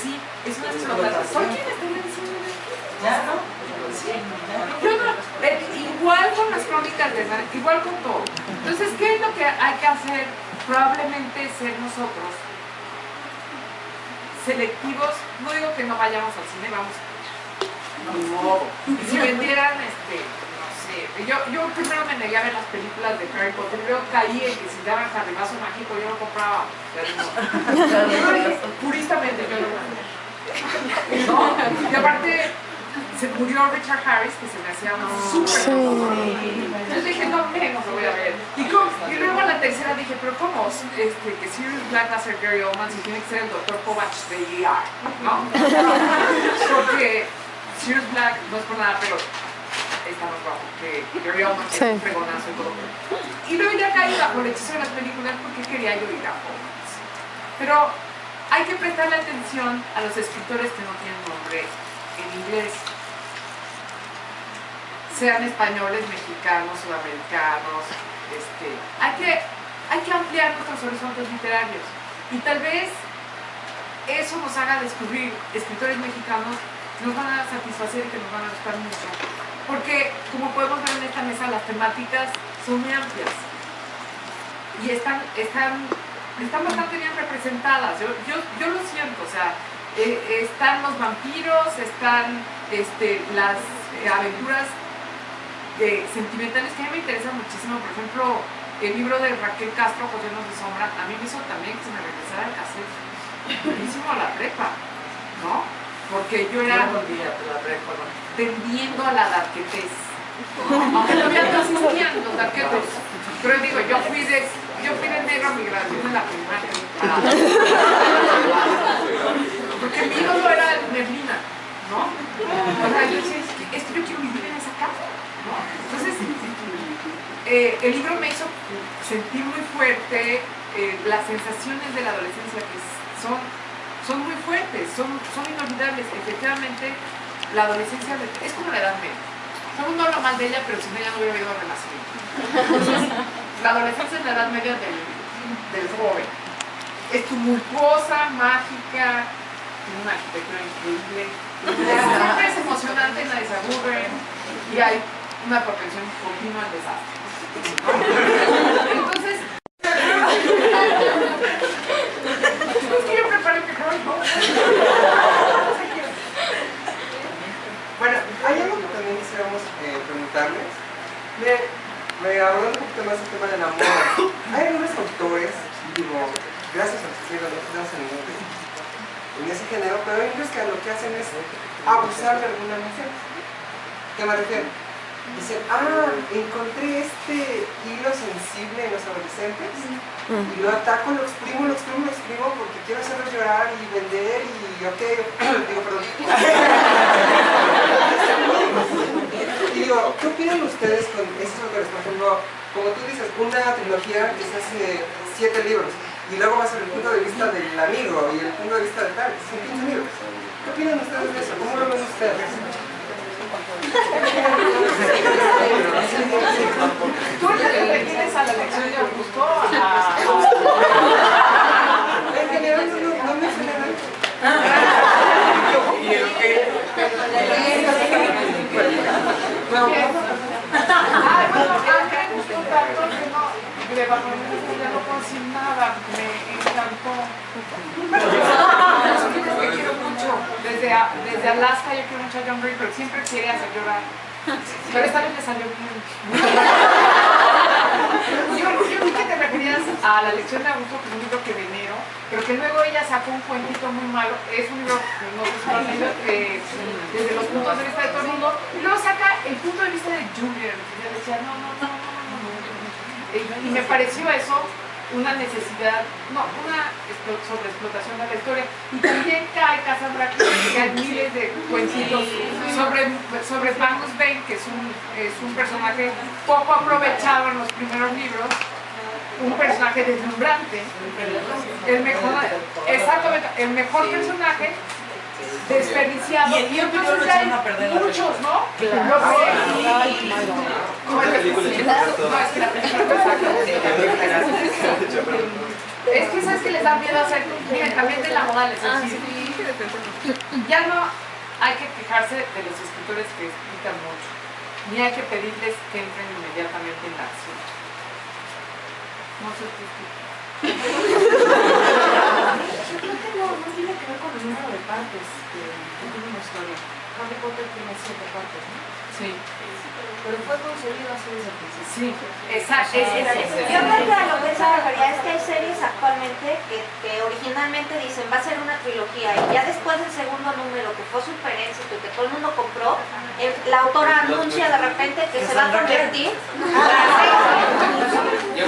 S6: sí, es una explotación. ¿Por quién está diciendo esto?
S5: ¿Ya no?
S6: Sí. Yo no, igual con las crónicas de Narnia, igual con todo. Entonces, ¿qué es lo que hay que hacer? Probablemente ser nosotros selectivos. No digo que no vayamos al cine, vamos a ir. Si vendieran, no sé, yo primero me negué a ver las películas de Harry Potter, luego caí en que si daban jarribazo mágico yo lo compraba. Puristamente yo lo compré. ¿No? Y aparte se murió Richard Harris, que se me hacía súper famoso. Entonces dije, no, menos lo voy a ver. Y luego a la tercera dije, pero ¿cómo? Que Sirius Black va a ser Gary Oldman si tiene que ser el Dr. Kovacs de ER, ¿no? Porque Sirius Black, no es por nada, pero está más guapo que Gary Oldman, que es un fregonazo y todo. Y luego ya caí bajo el hechizo de las películas porque quería yo ir a Hogwarts. Pero hay que prestarle atención a los escritores que no tienen nombre en inglés, sean españoles, mexicanos, sudamericanos. Hay que ampliar nuestros horizontes literarios y tal vez eso nos haga descubrir escritores mexicanos que nos van a satisfacer y que nos van a gustar mucho, porque como podemos ver en esta mesa, las temáticas son muy amplias y están bastante bien representadas. Yo lo siento, o sea, están los vampiros, están las aventuras sentimentales que a mí me interesan muchísimo. Por ejemplo, el libro de Raquel Castro, José Nos de Sombra, a mí me hizo también que se me regresara el cassette buenísimo a la prepa, ¿no? Porque yo era tendiendo a la darquetez, aunque todavía no existían los darquetos, pero digo, yo fui de negro a mi graduación en la primaria, porque mi ídolo era Merlina, ¿no? O sea, yo decía, es que yo quiero vivir en esa casa, ¿no? Entonces, el libro me hizo sentir muy fuerte las sensaciones de la adolescencia, que son muy fuertes, son inolvidables. Efectivamente, la adolescencia es como la edad media. Todo el mundo habla mal de ella, pero sin ella no hubiera habido renacimiento. Entonces, la adolescencia es la edad media del joven. Es tumultuosa, mágica, tiene una arquitectura increíble. Siempre es emocionante, nadie se aburre y hay una propensión continua al desastre. Entonces, es que yo preparé mi rol, ¿no?
S1: Bueno, hay algo que también quisiéramos preguntarles. Me abordando un poquito más el tema del amor. Hay algunos autores, digo, gracias a los que no tenemos en ningún en ese género, pero hay unos que lo que hacen es abusar de alguna mujer. ¿Qué me refiero? Dicen, encontré este hilo sensible en los adolescentes y lo ataco, lo exprimo porque quiero hacerlos llorar y vender y digo, perdón. Y digo, ¿qué opinan ustedes con estos autores? Por ejemplo, como tú dices, una trilogía que se hace 7 libros y luego vas a ver el punto de vista del amigo y el punto de vista de tal, son 15 libros. ¿Qué opinan ustedes de eso? ¿Cómo lo ven ustedes?
S6: ¿Tú le refieres a la lección de Augusto?
S1: En general no mencioné nada. ¿Y el qué?
S6: Bueno, a mí me gustó tanto que no, de bajo ya no puedo decir nada, me encantó. Son libros que quiero mucho. Desde Alaska yo quiero mucho a John Gray, pero siempre quiere hacer llorar. Pero esta vez le salió bien. Yo vi que te referías a la lección de Augusto, que es un libro que venero, pero que luego ella sacó un cuentito muy malo. Es un libro que no sé si lo has leído, desde los puntos de vista de todo el mundo, y luego saca el punto de vista de Julian, que ella decía, no. Y me pareció eso una necesidad, una sobreexplotación de la historia. Y también cae Cassandra Clare, que hay miles de cuentitos sobre Magnus Bane, que es un personaje poco aprovechado en los primeros libros, un personaje deslumbrante, el mejor personaje desperdiciado. Y entonces hay muchos, ¿no? Es que sabes que les da miedo hacer, miren, también de la moda les decir, ya no hay que quejarse de los escritores que explican mucho. ni hay que pedirles que entren inmediatamente en la acción. No sé qué. Yo creo que no tiene que ver con el número de partes que tiene una historia. Harry Potter tiene 7 partes, ¿no? Sí. Pero fue concebido así desde el principio. Sí, exacto.
S8: Yo creo que a lo que se refería es que hay series actualmente que originalmente dicen va a ser una trilogía y ya después del segundo número que fue súper éxito y que todo el mundo compró, la autora anuncia de repente que se va a convertir y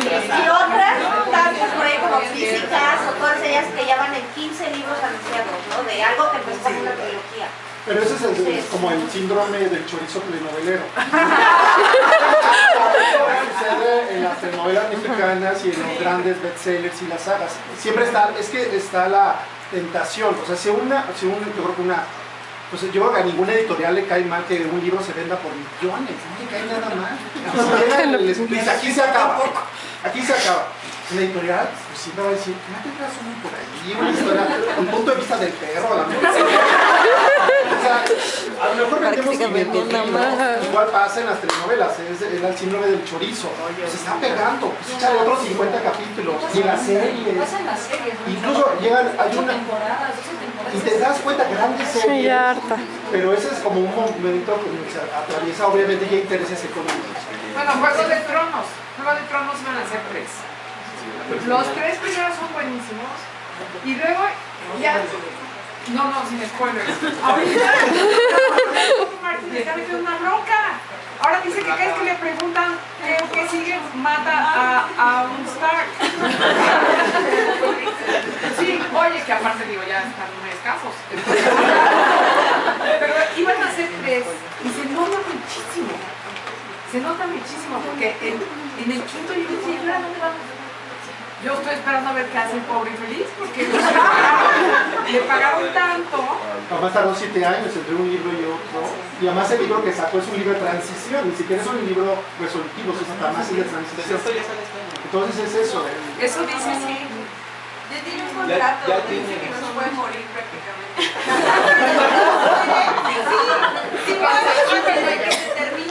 S8: otras, tantas por ahí como físicas o todas ellas que ya van en 15 libros anunciados, ¿no? De algo que empezó como una trilogía.
S2: Pero ese es como el síndrome del chorizo telenovelero. Sucede en las telenovelas mexicanas y en los grandes bestsellers y las sagas. Siempre está la tentación. O sea, yo creo que pues yo creo que a ninguna editorial le cae mal que un libro se venda por millones. No le cae nada mal. Aquí se acaba. Aquí se acaba. La editorial pues, siempre va a decir, ¿no te traes uno por ahí? Una historia, un punto de vista del perro, a la mejor. O sea, a lo mejor vendemos 500 libros. Igual pasa en las telenovelas, es el síndrome del chorizo. Se está pegando, pues échale otros 50 capítulos. Y la serie.
S4: Pasa en las series, ¿no?
S2: Incluso llegan, hay una.
S4: Temporadas.
S2: Y te das cuenta, grandes series.
S7: Sí, ya harta.
S2: Pero ese es como un momento que se atraviesa, obviamente, ya intereses económicos.
S6: Bueno, Juego de Tronos. Juego de Tronos van a ser 3. Los 3 primeros son buenísimos. Y luego ya. No, sin spoilers. Ahorita Martin está metiendo una bronca. Ahora dice que cada vez que le preguntan qué sigue, mata a un Stark. Sí, oye, que aparte digo, ya están muy escasos. Pero iban a ser 3 y se nota muchísimo. Se nota muchísimo porque en el quinto yo decía, ¿y ahora dónde vamos? Yo estoy esperando a ver qué hace el pobre infeliz porque le pagaron tanto.
S2: Además tardó 7 años entre un libro y otro. Y además el libro que sacó es un libro de transición, ni siquiera es un libro resolutivo, es hasta más de transición. Entonces es eso.
S6: Eso dice sí.
S9: Ya tiene un contrato, dice que no se puede morir prácticamente.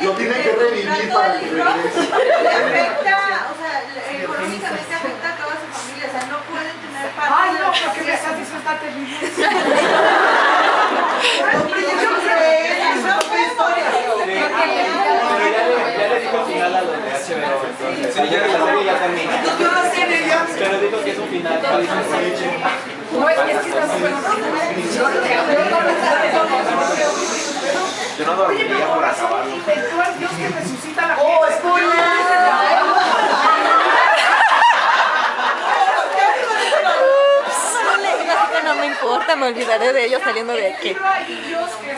S2: Lo tienen que revivir para que regrese.
S9: Afecta, o sea, económicamente afecta a toda su familia, o sea, no pueden tener parte.
S6: Ay, no, porque me estás diciendo está terrible.
S10: Ya le dijo el final a los de HBO, entonces. Sí, ya la serie ya termina. Pero dijo que es un final.
S6: No, es que está súper.
S10: Yo no dormiría por acabarlo.
S6: Inventó al Dios que resucita a la gente. ¡Oh,
S7: No me importa, me olvidaré de ellos saliendo de aquí.
S6: Dios que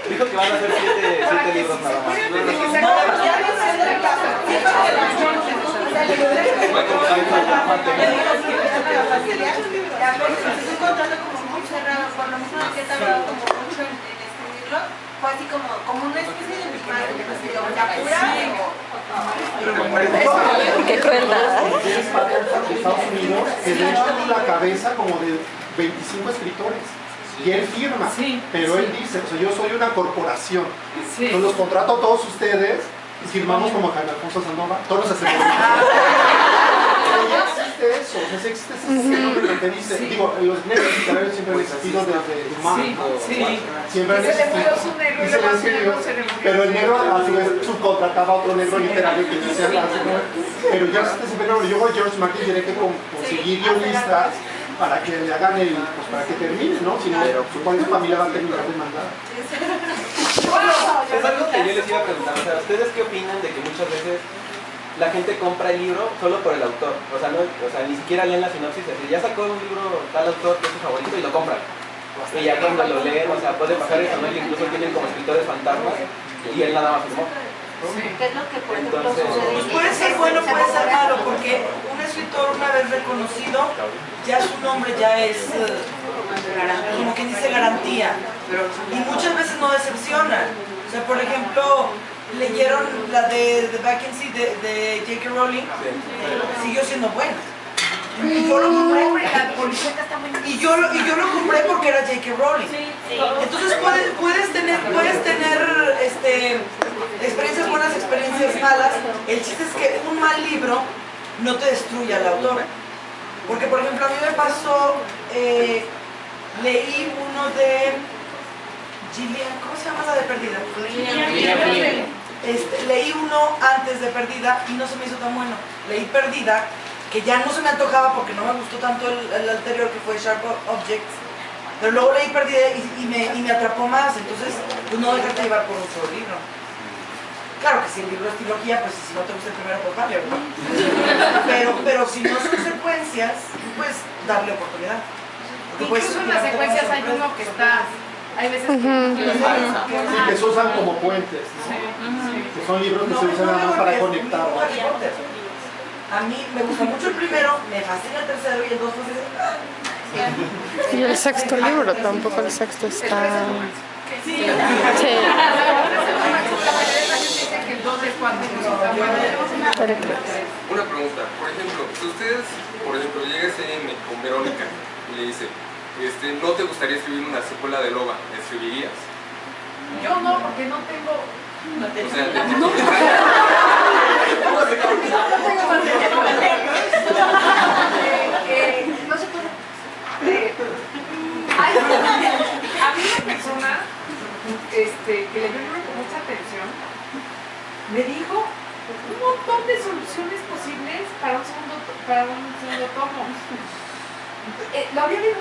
S10: Dijo que van a ser 7 libros nada más.
S9: Es un contrato como muy cerrado, por lo mismo que he tardado como mucho en escribirlo, fue así como una especie de primaria,
S7: Qué crueldad.
S2: Estados Unidos, que de hecho es la cabeza como de 25 escritores. Y él firma, pero él dice, o sea, yo soy una corporación. Entonces los contrato a todos ustedes y firmamos como Jaime Alfonso Sandoval, todos los hacemos. Ya existe eso, o sea, sí existe ese sistema que te dice, digo, los negros literarios siempre han existido desde Dumas, siempre han existido, pero el negro a su vez subcontrataba a otro negro literario que dice pero ya existe ese fenómeno. Yo con George Martin diré que conseguir guionistas para que le hagan pues para que termine, ¿no? Si no, supongo que su familia va a terminar demandada.
S10: Es algo que yo les iba a preguntar, o sea, ¿ustedes qué opinan de que muchas veces la gente compra el libro solo por el autor? O sea, ni siquiera leen la sinopsis, es decir, ya sacó un libro tal autor que es su favorito y lo compran. Y ya cuando lo leen, o sea, puede pasar eso, ¿no? Que incluso tienen como escritores fantasmas y él nada más firmó.
S8: ¿Qué es lo que, por ejemplo,
S10: Entonces,
S8: sucede?
S5: Pues puede ser bueno, puede ser malo, porque un escritor una vez reconocido, ya su nombre ya es, como quien dice, garantía. Y muchas veces no decepciona. O sea, por ejemplo, leyeron la de The Vacancy de J.K. Rowling, siguió siendo buena. Y yo lo compré. Y yo lo compré porque era J.K. Rowling. Entonces puedes tener experiencias buenas, experiencias malas. El chiste es que un mal libro no te destruye al autor. Porque, por ejemplo, a mí me pasó, leí uno de Gillian, ¿cómo se llama la de Perdida? Leí uno antes de Perdida y no se me hizo tan bueno. Leí Perdida, que ya no se me antojaba porque no me gustó tanto el anterior, que fue Sharp Objects. Pero luego leí Perdida y me atrapó más. Entonces, pues no dejarte llevar por un solo libro. Claro que si el libro es trilogía, pues si no te gusta el primero, pues vale, ¿no? Pero si no son secuencias, pues darle oportunidad.
S6: Incluso en las secuencias hay uno que está... Hay veces que
S2: se usan como puentes, ¿no? Que son libros que se usan nada más para conectar.
S5: A mí me gusta mucho el primero, me fascina el tercero y el dos, pues
S11: Y el sexto libro, tampoco el sexto está... Sí.
S12: Una pregunta, por ejemplo, si ustedes, llega SM con Verónica y le dice, ¿no te gustaría escribir una secuela de Loba? ¿La escribirías?
S6: Yo no, porque no tengo...
S12: O sea,
S6: no se puede. A mí una persona que leyó el libro con mucha atención me dijo un montón de soluciones posibles para un segundo tomo. Lo había leído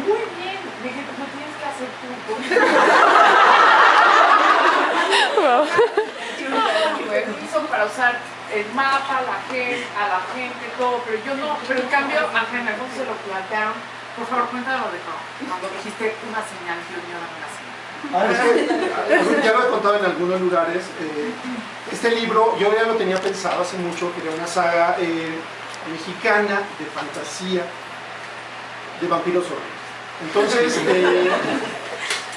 S6: muy bien. Dije, pues lo tienes que hacer tú. Hizo para usar el mapa, a la gente, todo, pero yo no. Pero en cambio, a Jaime Alfonso se lo plantearon. Por favor, cuéntanos de todo. Cuando dijiste una señal, yo dame una señal.
S2: Ya lo he contado en algunos lugares. Este libro yo ya lo tenía pensado hace mucho, que era una saga mexicana de fantasía de vampiros horribles. Entonces,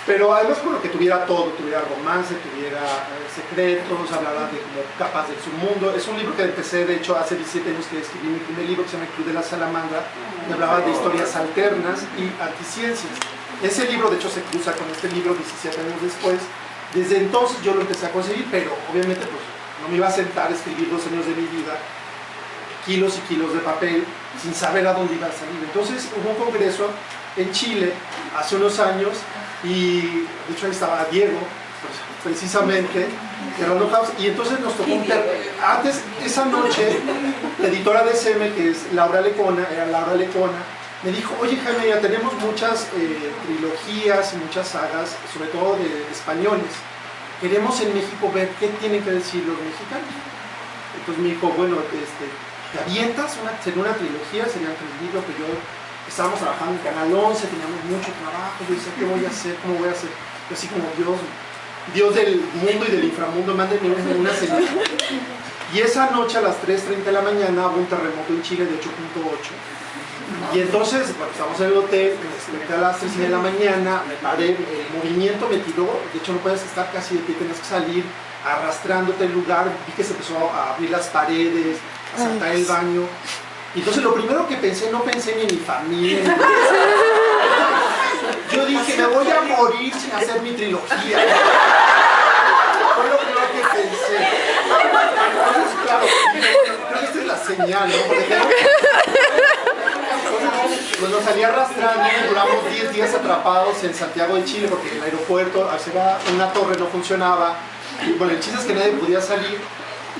S2: pero además por lo que tuviera todo, tuviera romance, tuviera secretos, hablara de como capas de su mundo. Es un libro que empecé, de hecho, hace 17 años que escribí mi primer libro, que se llama El Club de la Salamandra, y hablaba de historias alternas y anticiencias. Ese libro, de hecho, se cruza con este libro 17 años después. Desde entonces yo lo empecé a conseguir, pero obviamente pues, no me iba a sentar a escribir 2 años de mi vida, kilos y kilos de papel, sin saber a dónde iba a salir. Entonces hubo un congreso en Chile hace unos años, y de hecho ahí estaba Diego, pues, precisamente, de Random House, y entonces nos tocó antes, esa noche, la editora de SM, que es Laura Lecona, me dijo, oye Jaime, ya tenemos muchas trilogías y muchas sagas, sobre todo de españoles. Queremos en México ver qué tienen que decir los mexicanos. Entonces me dijo, bueno, ¿te avientas? Sería una trilogía, serían 3 libros, que yo estábamos trabajando en Canal 11, teníamos mucho trabajo, yo decía, ¿qué voy a hacer? ¿Cómo voy a hacer? Yo así como Dios del mundo y del inframundo, mándenme una señal. Y esa noche a las 3:30 de la mañana hubo un terremoto en Chile de 8.8. Y entonces, bueno, estábamos en el hotel, me desperté a las 3:30 de la mañana, me paré, el movimiento me tiró, de hecho no puedes estar casi de pie, tienes que salir arrastrándote el lugar, vi que se empezó a abrir las paredes, a saltar el baño. Y entonces lo primero que pensé, no pensé ni en mi familia, yo dije, me voy a morir sin hacer mi trilogía. Fue lo primero que pensé. Entonces, claro, creo que esta es la señal, ¿no? Pues nos salí arrastrando, duramos 10 días atrapados en Santiago de Chile porque el aeropuerto, una torre no funcionaba, y bueno, el chiste es que nadie podía salir,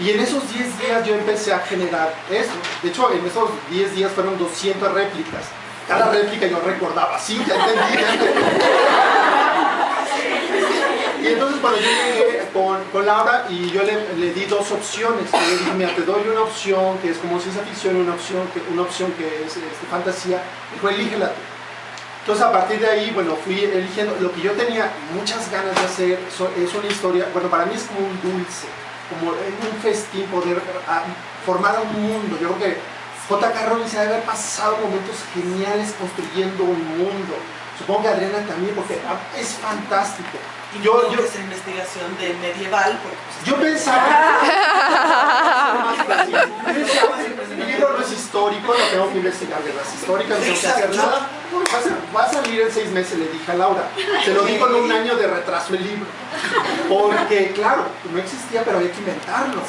S2: y en esos 10 días yo empecé a generar esto. De hecho, en esos 10 días fueron 200 réplicas, cada réplica yo recordaba, sí, ya entendí. Y entonces, bueno, yo llegué con Laura y yo le di 2 opciones. Yo le dije, mira, te doy una opción que es como ciencia ficción, una opción que es fantasía. Dijo, elígela tú. Entonces, a partir de ahí, bueno, fui eligiendo. Lo que yo tenía muchas ganas de hacer es una historia, bueno, para mí es como un dulce, como un festín, poder formar un mundo. Yo creo que J.K. Rowling se debe haber pasado momentos geniales construyendo un mundo. Supongo que Adriana también, porque es fantástico.
S5: Y yo esa investigación de medieval, porque pues,
S2: yo pensaba libro no es histórico, no tengo que investigar guerras históricas, no tengo que hacer nada. Va a salir en 6 meses, le dije a Laura. Se lo digo en un año de retraso el libro. Porque, claro, no existía, pero había que inventarlo.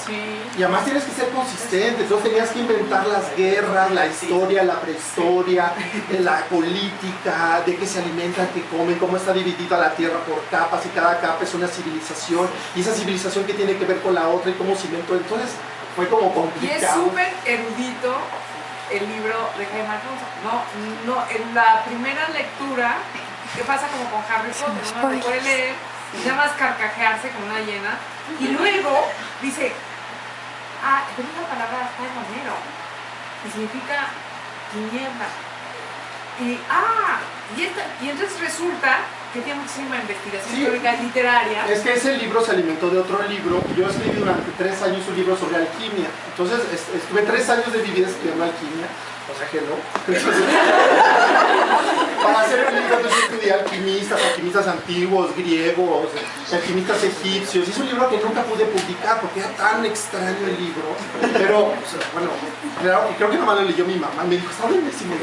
S2: Y además tienes que ser consistente, entonces tenías que inventar las guerras, la historia, la prehistoria, la política, de qué se alimentan, qué comen, cómo está dividida la tierra por capas y cada capa es una civilización y esa civilización que tiene que ver con la otra y cómo se inventó. Entonces fue como complicado.
S6: Y es súper erudito el libro de Jaime Alfonso. No, en la primera lectura, ¿qué pasa como con Harry Potter? Uno se puede leer, nada más carcajearse con una hiena y luego dice, tengo una palabra hasta en Homero que significa tiniebla. Y entonces resulta que tiene muchísima investigación histórica literaria.
S2: Es que ese libro se alimentó de otro libro. Yo escribí durante 3 años un libro sobre alquimia. Entonces estuve 3 años de mi vida estudiando alquimia. O sea que no. Para hacer el libro yo estudié alquimistas antiguos, griegos, alquimistas egipcios. Es un libro que nunca pude publicar porque era tan extraño el libro. Pero, bueno, creo que nomás lo leyó mi mamá. Me dijo, está buenísimo.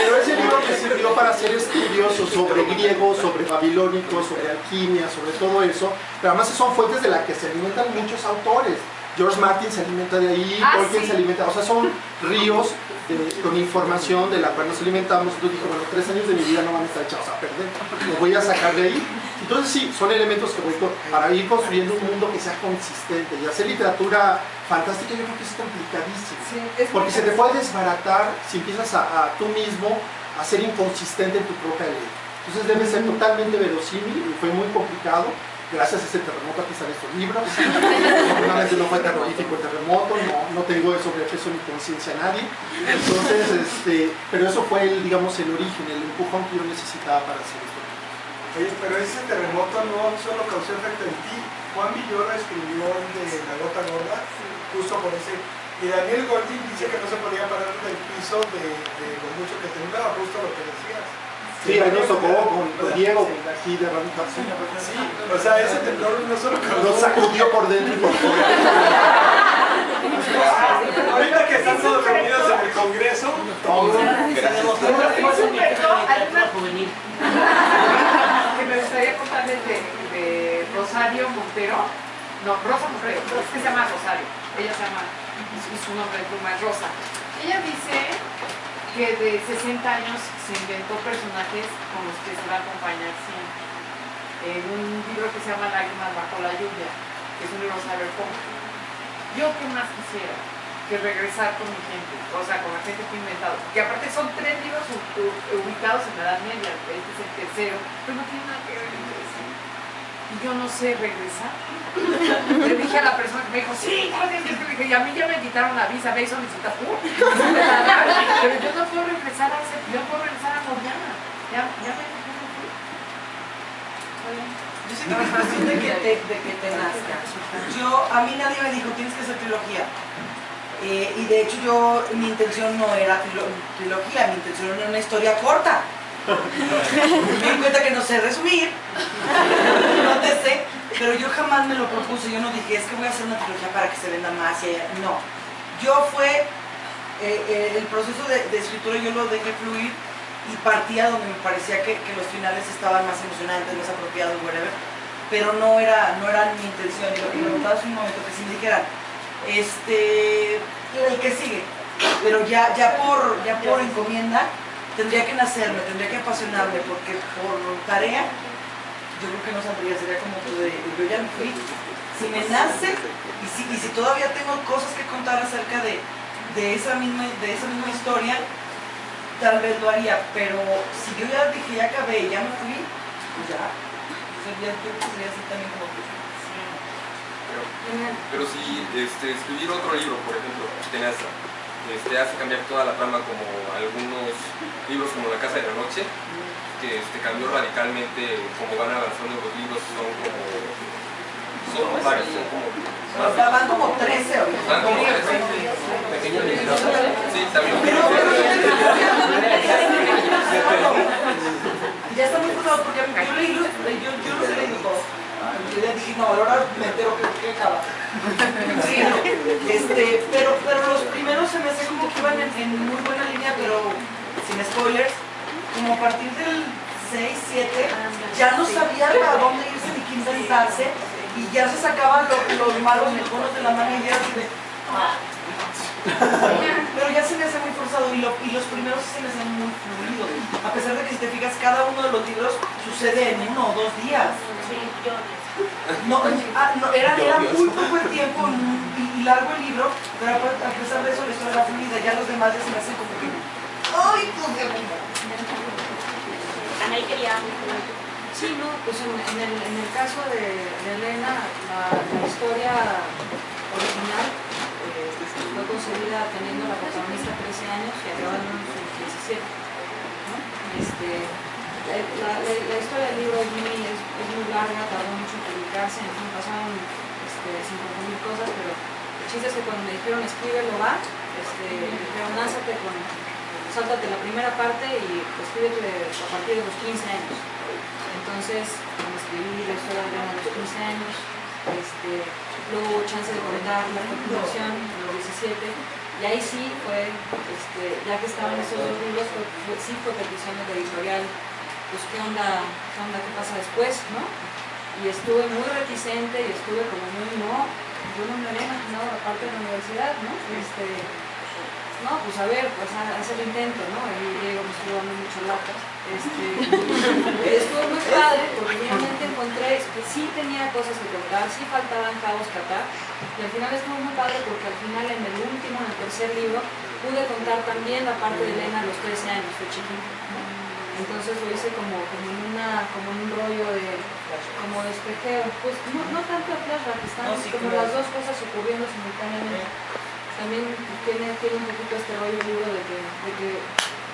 S2: Pero ese libro me sirvió para hacer estudios sobre griegos, sobre babilónicos, sobre alquimia, sobre todo eso. Pero además son fuentes de las que se alimentan muchos autores. George Martin se alimenta de ahí, Tolkien se alimenta, o sea, son ríos con información de la cual nos alimentamos. Entonces dije, bueno, 3 años de mi vida no van a estar echados a perder, los voy a sacar de ahí. Entonces sí, son elementos que voy para ir construyendo un mundo que sea consistente. Y hacer literatura fantástica yo creo que es complicadísimo, porque se te puede desbaratar si empiezas a tú mismo a ser inconsistente en tu propia ley. Entonces debe ser totalmente verosímil y fue muy complicado. Gracias a ese terremoto aquí están estos libros. Afortunadamente no fue terrorífico el terremoto, no tengo de sobrepeso ni conciencia a nadie. Entonces, pero eso fue el origen, el empujón que yo necesitaba para hacer esto.
S1: Oye, pero ese terremoto no solo causó efecto en ti. Juan Villoro escribió el de La Gota Gorda, justo por ese. Y Daniel Golding dice que no se podía parar del piso de lo mucho que temblaba, justo lo que decías.
S2: Sí, ahí nos tocó con Diego, aquí de Radical.
S1: Sí, o sea, ese temblor no solo causó...
S2: Nos sacudió por dentro y por fuera.
S1: Ahorita que están todos reunidos en el Congreso,
S6: que me gustaría contarles de Rosario Montero. No, Rosa Montero, es que se llama Rosario. Ella se llama, y su nombre de pluma es Rosa. Ella dice que de 60 años se inventó personajes con los que se va a acompañar siempre. En un libro que se llama Lágrimas bajo la lluvia, que es un libro cyberpunk. Yo qué más quisiera que regresar con mi gente, o sea, con la gente que he inventado. Que aparte son 3 libros ubicados en la Edad Media, este es el tercero, pero no tiene nada que ver entre sí. Y yo no sé regresar. Le dije a la persona que me dijo, sí, y a mí ya me quitaron la visa, ve, eso necesitas tú. Pero yo no puedo regresar a Goriana. Ya me fui.
S5: Yo siento que es cuestión de que te nazca. A mí nadie me dijo, tienes que hacer trilogía. Y de hecho mi intención no era trilogía, mi intención era una historia corta. Me di cuenta que no sé resumir, no te sé, pero yo jamás me lo propuse. Yo no dije, es que voy a hacer una trilogía para que se venda más. No, el proceso de escritura yo lo dejé fluir y partía donde me parecía que los finales estaban más emocionantes, más apropiados, whatever, pero no era mi intención. Y lo que me preguntaba hace un momento, que si me dijeran, el que sigue, pero ya por encomienda, tendría que nacerme, tendría que apasionarme, porque por tarea yo creo que no saldría, sería como tú yo ya me fui. Si me nace y si todavía tengo cosas que contar acerca de esa misma historia, tal vez lo haría, pero si yo ya dije, ya acabé y ya me fui, pues ya, yo creo que sería así también como tú.
S12: Pero si escribir otro libro, por ejemplo, hace cambiar toda la trama, como algunos libros como La Casa de la Noche, que cambió radicalmente como van avanzando los libros, son varios,
S5: van como 13 hoy.
S12: Van como 13. Pequeños libros. Sí, también.
S5: Ya está muy frustrado porque yo leí yo no sé leído todo. Yo ya dije, no, ahora me entero que acaba. Sí, Pero los primeros se me hace como que iban en muy buena línea, pero sin spoilers. Como a partir del 6, 7, ya no sabía a dónde irse ni qué inventarse, y ya se sacaban los malos mejoros de la mano y ya así de... Pero ya se me hace muy forzado, y los primeros se me hacen muy fluidos. A pesar de que si te fijas, cada uno de los libros sucede en 1 o 2 días. No, era muy poco el tiempo y largo el libro, pero a pesar de eso la historia era fluida. Ya los demás ya se me hacen como que... ¡Ay, Dios mío!
S3: Ahí quería...
S4: Sí, no, pues en el caso de Elena, la historia original fue concebida teniendo la protagonista 13 años y acabando en sus 17. ¿No? La historia del libro es muy larga, tardó mucho en publicarse, en fin, pasaron 50.000 cosas, pero el chiste es que cuando me dijeron escríbelo va, me dijeron sáltate la primera parte y escríbete a partir de los 15 años. Entonces, escribí la historia de Elena a los 15 años, luego hubo chance de contar la continuación a los 17, y ahí sí fue, ya que estaban esos 2 libros, sí fue petición de la editorial, pues qué onda, qué pasa después, ¿no? Y estuve muy reticente y estuve como muy, no, yo no me había imaginado la parte de la universidad, ¿no? No, pues a ver, pues haz el intento, ¿no? Y Diego me estuvo dando muchas latas. Estuvo muy padre porque realmente encontré que sí tenía cosas que contar, sí faltaban cabos que atar, y al final estuvo muy padre porque al final en el tercer libro, pude contar también la parte de Elena a los 13 años, fue chiquita, ¿no? Entonces lo hice como en un rollo de espejeo, pues no tanto de flashback, están como las dos cosas ocurriendo simultáneamente. También tiene un poquito este rollo libro de que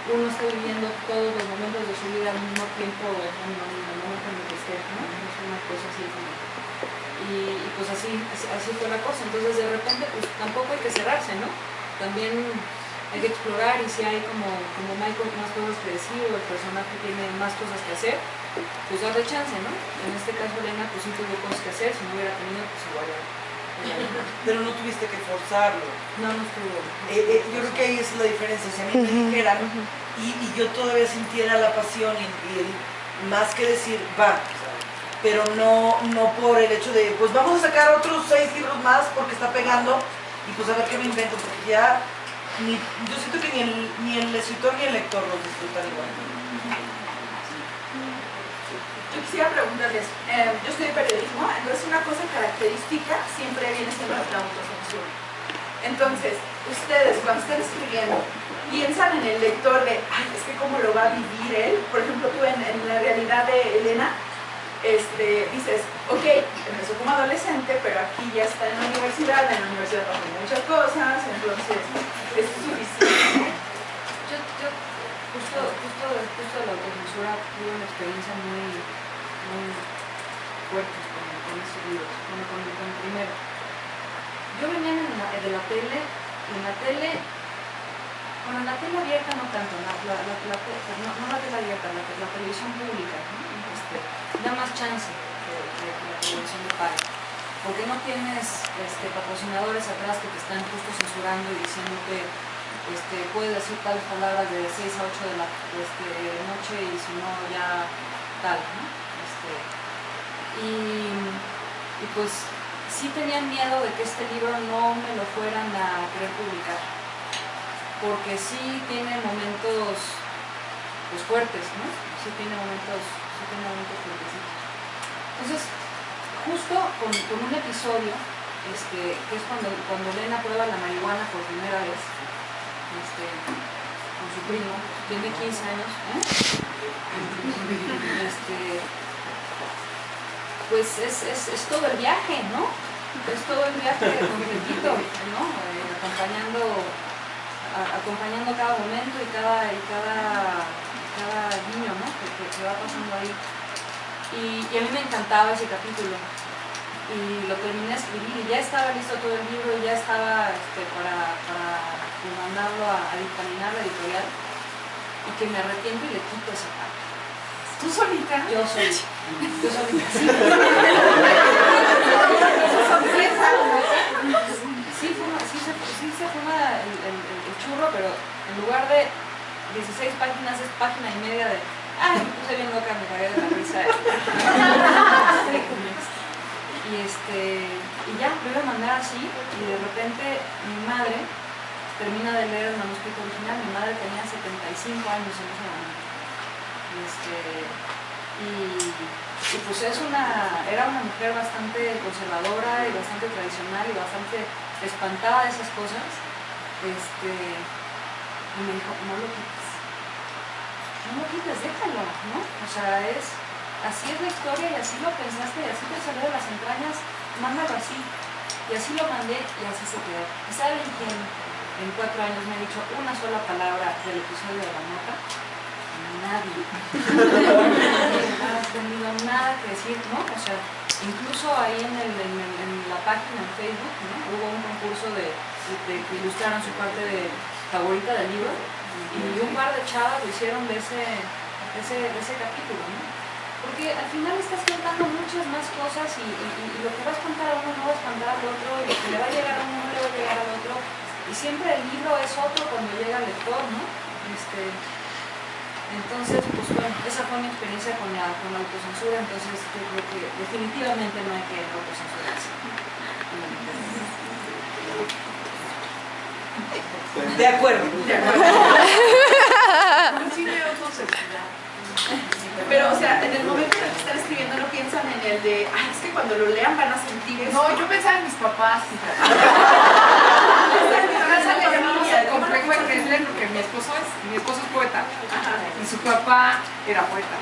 S4: uno está viviendo todos los momentos de su vida al mismo tiempo en el momento en el que esté, ¿no? Es una cosa así como... Y pues así fue la cosa. Entonces de repente pues tampoco hay que cerrarse, ¿no? También hay que explorar, y si hay como Michael más cosas que decir o el personaje tiene más cosas que hacer, pues darle chance, ¿no? En este caso Elena pues sí tuvo cosas que hacer, si no hubiera tenido pues igual.
S5: Pero no tuviste que forzarlo.
S4: No estuvo.
S5: Yo creo que ahí es la diferencia. Si a mí me dijeran y yo todavía sintiera la pasión y más que decir, va, pero no por el hecho de, pues vamos a sacar otros 6 libros más porque está pegando y pues a ver qué me invento, porque ya yo siento que ni el escritor ni el lector los disfrutan igual.
S9: Yo quisiera preguntarles, yo estudié periodismo, entonces una cosa característica siempre viene siendo la autocensura. Entonces, ustedes cuando están escribiendo, piensan en el lector de, ay, es que cómo lo va a vivir él. Por ejemplo, tú en la realidad de Elena, dices, ok, empezó como adolescente, pero aquí ya está en la universidad pasan muchas cosas, entonces es suficiente.
S4: Yo justo de la autocensura tuve una experiencia muy fuerte con esos libros, con el primero. Yo venía de la tele, y en la tele abierta no tanto, no la tele abierta, la televisión pública, ¿no? Da más chance que la televisión de paga, porque no tienes patrocinadores atrás que te están justo censurando y diciéndote puedes decir tales palabras de 6 a 8 de la noche y si no ya tal, ¿no? Y pues sí tenían miedo de que este libro no me lo fueran a querer publicar, porque sí tiene momentos pues fuertes, ¿no? Sí tiene momentos fuertecitos. Entonces, justo con un episodio, que es cuando Elena prueba la marihuana por primera vez, con su primo, tiene 15 años, pues es todo el viaje, ¿no? Es todo el viaje completito, ¿no? Acompañando cada momento y cada guiño, ¿no? que va pasando ahí. Y a mí me encantaba ese capítulo. Y lo terminé de escribir y ya estaba listo todo el libro y ya estaba para mandarlo a dictaminar la editorial, y que me arrepiento y le quito esa parte.
S9: ¿Tú solita?
S4: Yo solita, sí. sí se fuma el churro, pero en lugar de 16 páginas es página y media de ay, me puse bien loca, me cagué de la risa. Y ya, lo iba a mandar así, y de repente mi madre termina de leer el manuscrito original. Mi madre tenía 75 años en ese momento. Y pues era una mujer bastante conservadora y bastante tradicional y bastante espantada de esas cosas. Y me dijo, no lo quites, déjalo, ¿no? O sea, así es la historia y así lo pensaste y así te salió de las entrañas, mándalo así. Y así lo mandé y así se quedó. ¿Y saben quién en 4 años me ha dicho una sola palabra del episodio de la nota? Nadie. No ha tenido nada que decir, ¿no? O sea, incluso ahí en la página en Facebook, ¿no? Hubo un concurso de que ilustraron su parte favorita del libro y un par de chavas lo hicieron de ese capítulo, ¿no? Porque al final estás contando muchas más cosas y lo que vas a contar a uno no va a espantar al otro, y lo que le va a llegar a uno no le va a llegar al otro, y siempre el libro es otro cuando llega al lector, ¿no? Entonces, pues bueno, esa fue mi experiencia con la autocensura. Entonces yo creo que definitivamente no hay que autocensurarse.
S5: De acuerdo.
S9: Sí, me autocensurar. Pero, o sea, en el momento en el que están escribiendo no piensan en el de, ay, es que cuando lo lean van a sentir eso.
S6: No, yo pensaba en mis papás. Complejo de creerle porque mi esposo es poeta. Y su papá era poeta.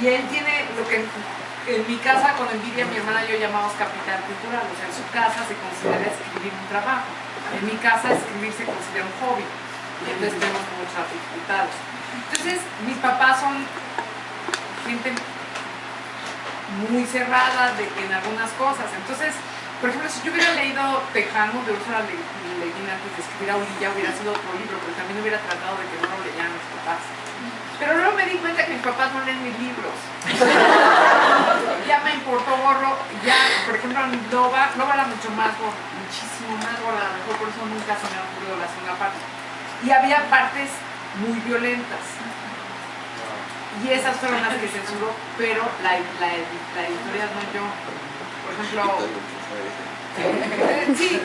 S6: Y él tiene lo que en mi casa con envidia mi hermana y yo llamamos capital cultural. O sea, en su casa se considera escribir un trabajo. En mi casa escribir se considera un hobby. Y entonces tenemos muchas dificultades. Entonces, mis papás son gente muy cerrada en algunas cosas. Entonces, por ejemplo, si yo hubiera leído Tejano de Úrsula Le Guin antes de escribir Aulilla, hubiera sido otro libro, pero también hubiera tratado de que no lo leyeran mis papás. Pero luego me di cuenta que mis papás no leen mis libros. Ya me importó gorro. Ya, por ejemplo, Loba era mucho más gorro, muchísimo más gorro. A lo mejor por eso nunca se me ha ocurrido la segunda parte. Y había partes muy violentas. Y esas fueron las que censuró, pero la editorial no yo. Por ejemplo, sí,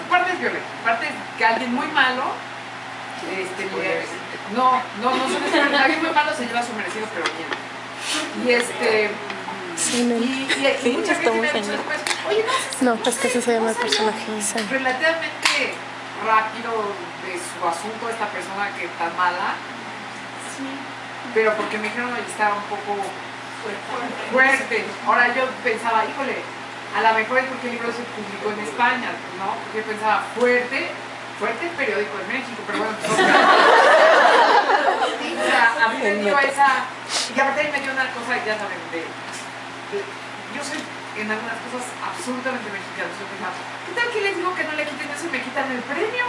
S6: partes violentas, partes que alguien muy malo, no son violentas, alguien muy malo se lleva su merecido, pero bien. Y mucha gente me ha dicho después, oye,
S11: no, es que así se llama el personaje.
S6: Relativamente rápido de su asunto esta persona que está mala, sí, pero porque me dijeron que estaba un poco fuerte. Ahora yo pensaba, híjole, a lo mejor es porque el libro se publicó en España, ¿no? Porque yo pensaba, fuerte el periódico de México, pero bueno, pues, o sea, a mí me dio esa, y aparte me dio una cosa, ya saben, yo soy en algunas cosas absolutamente mexicana. Yo pensaba, ¿qué tal que les digo que no le quiten eso y me quitan el premio?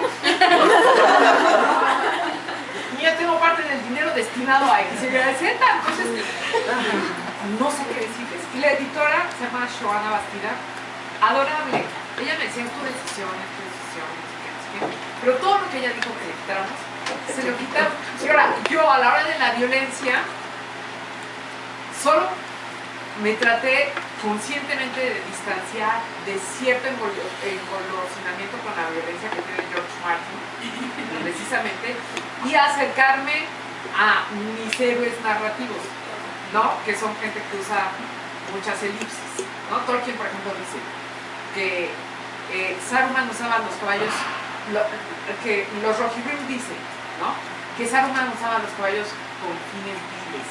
S6: Y yo tengo parte del dinero destinado a X, Y, Z, entonces no sé qué decirles. Y la editora se llama Joana Bastida, adorable. Ella me decía, tu decisión, no sé qué. Pero todo lo que ella dijo que le quitáramos, se lo quitaron. Y ahora, yo a la hora de la violencia, solo me traté conscientemente de distanciar de cierto engolosinamiento con la violencia que tiene George Martin, precisamente, y acercarme a mis héroes narrativos, ¿no? Que son gente que usa muchas elipsis, ¿no? Tolkien, por ejemplo, dice que Saruman usaba los caballos, que los Rohirrim dicen, ¿no? Que Saruman usaba los caballos con fines viles.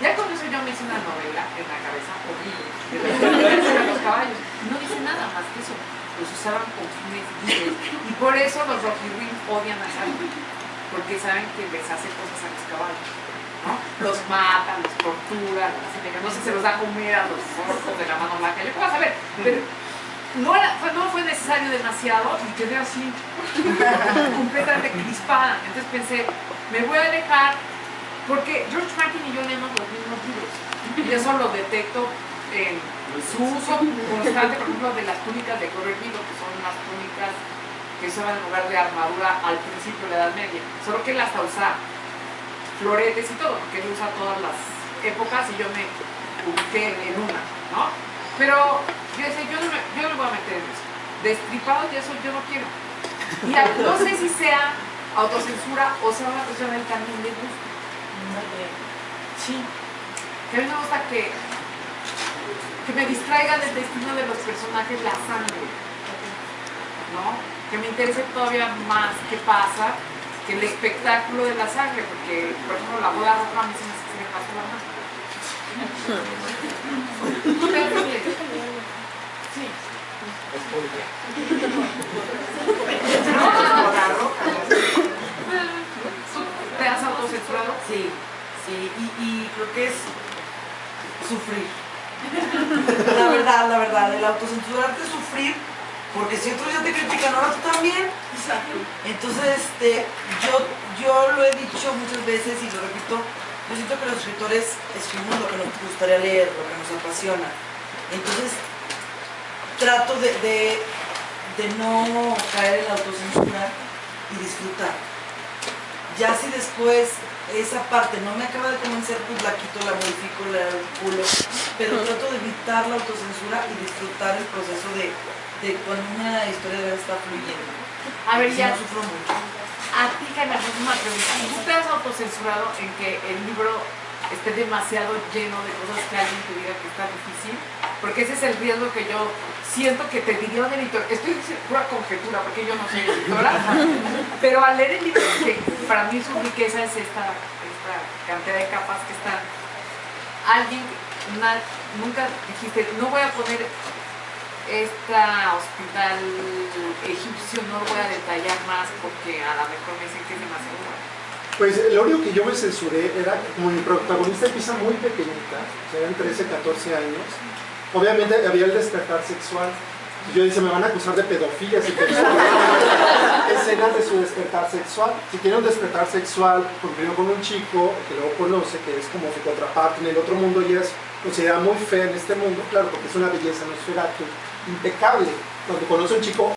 S6: Ya con eso yo me hice una novela en la cabeza horrible de los caballos. No dice nada más que eso. Los usaban con fines viles. Y por eso los Rohirrim odian a Saruman, porque saben que les hace cosas a los caballos, ¿no? Los matan, los torturan, no sé, se los da a comer a los orcos de la mano blanca. Yo qué vas a ver, pero no fue necesario demasiado y quedé así completamente crispada. Entonces pensé, me voy a alejar, porque George Martin y yo leemos los mismos libros y eso lo detecto en su uso constante, por ejemplo, de las túnicas de color vivo, que son unas túnicas que se usaban en lugar de armadura al principio de la Edad Media. Solo que él hasta usa floretes y todo, porque él usa todas las épocas y yo me ubiqué en una, ¿no? Pero yo decía, yo no me voy a meter en eso. Destripados y eso yo no quiero. Y no sé si sea autocensura o sea una cuestión del también de gusto. Sí. Que a mí me gusta que me distraiga del destino de los personajes la sangre, ¿no? Que me interese todavía más qué pasa que el espectáculo de la sangre, porque, por ejemplo, la boda roja a mí se me pasó la mano. ¿Tú te haces? Sí. ¿Te has autocensurado?
S5: Sí, sí, y creo que es sufrir. La verdad, el autocensurarte es sufrir, porque si otros ya te critican, ahora tú también. Entonces, yo lo he dicho muchas veces y lo repito, yo siento que los escritores escribimos lo que nos gustaría leer, lo que nos apasiona. Entonces, trato de no caer en la autocensura y disfrutar. Ya si después esa parte no me acaba de convencer, pues la quito, la modifico, la pulo, pero trato de evitar la autocensura y disfrutar el proceso de cuando una historia de verdad está fluyendo.
S6: A ver,
S5: Si
S6: ya.
S5: no sufro mucho.
S6: A ti, Jaime, es una pregunta. ¿Tú te has autocensurado en que el libro esté demasiado lleno de cosas que alguien te diga que está difícil? Porque ese es el riesgo que yo siento que te diría un editor. Estoy diciendo pura conjetura, porque yo no soy editora, pero al leer el libro, que para mí su riqueza es esta cantidad de capas que están. Alguien, nunca dijiste, no voy a poner hospital egipcio, no lo voy a detallar más porque a lo mejor me dicen que es demasiado bueno.
S2: Pues lo único que yo me censuré era que como mi protagonista empieza muy pequeñita, o sea, eran 13, 14 años, obviamente había el despertar sexual. Yo decía, me van a acusar de pedofilia si te escenas de su despertar sexual. Si tiene un despertar sexual, primero con un chico que luego conoce, que es como su contraparte en el otro mundo y es considerada muy fea en este mundo, claro, porque es una belleza, no es impecable. Cuando conoce a un chico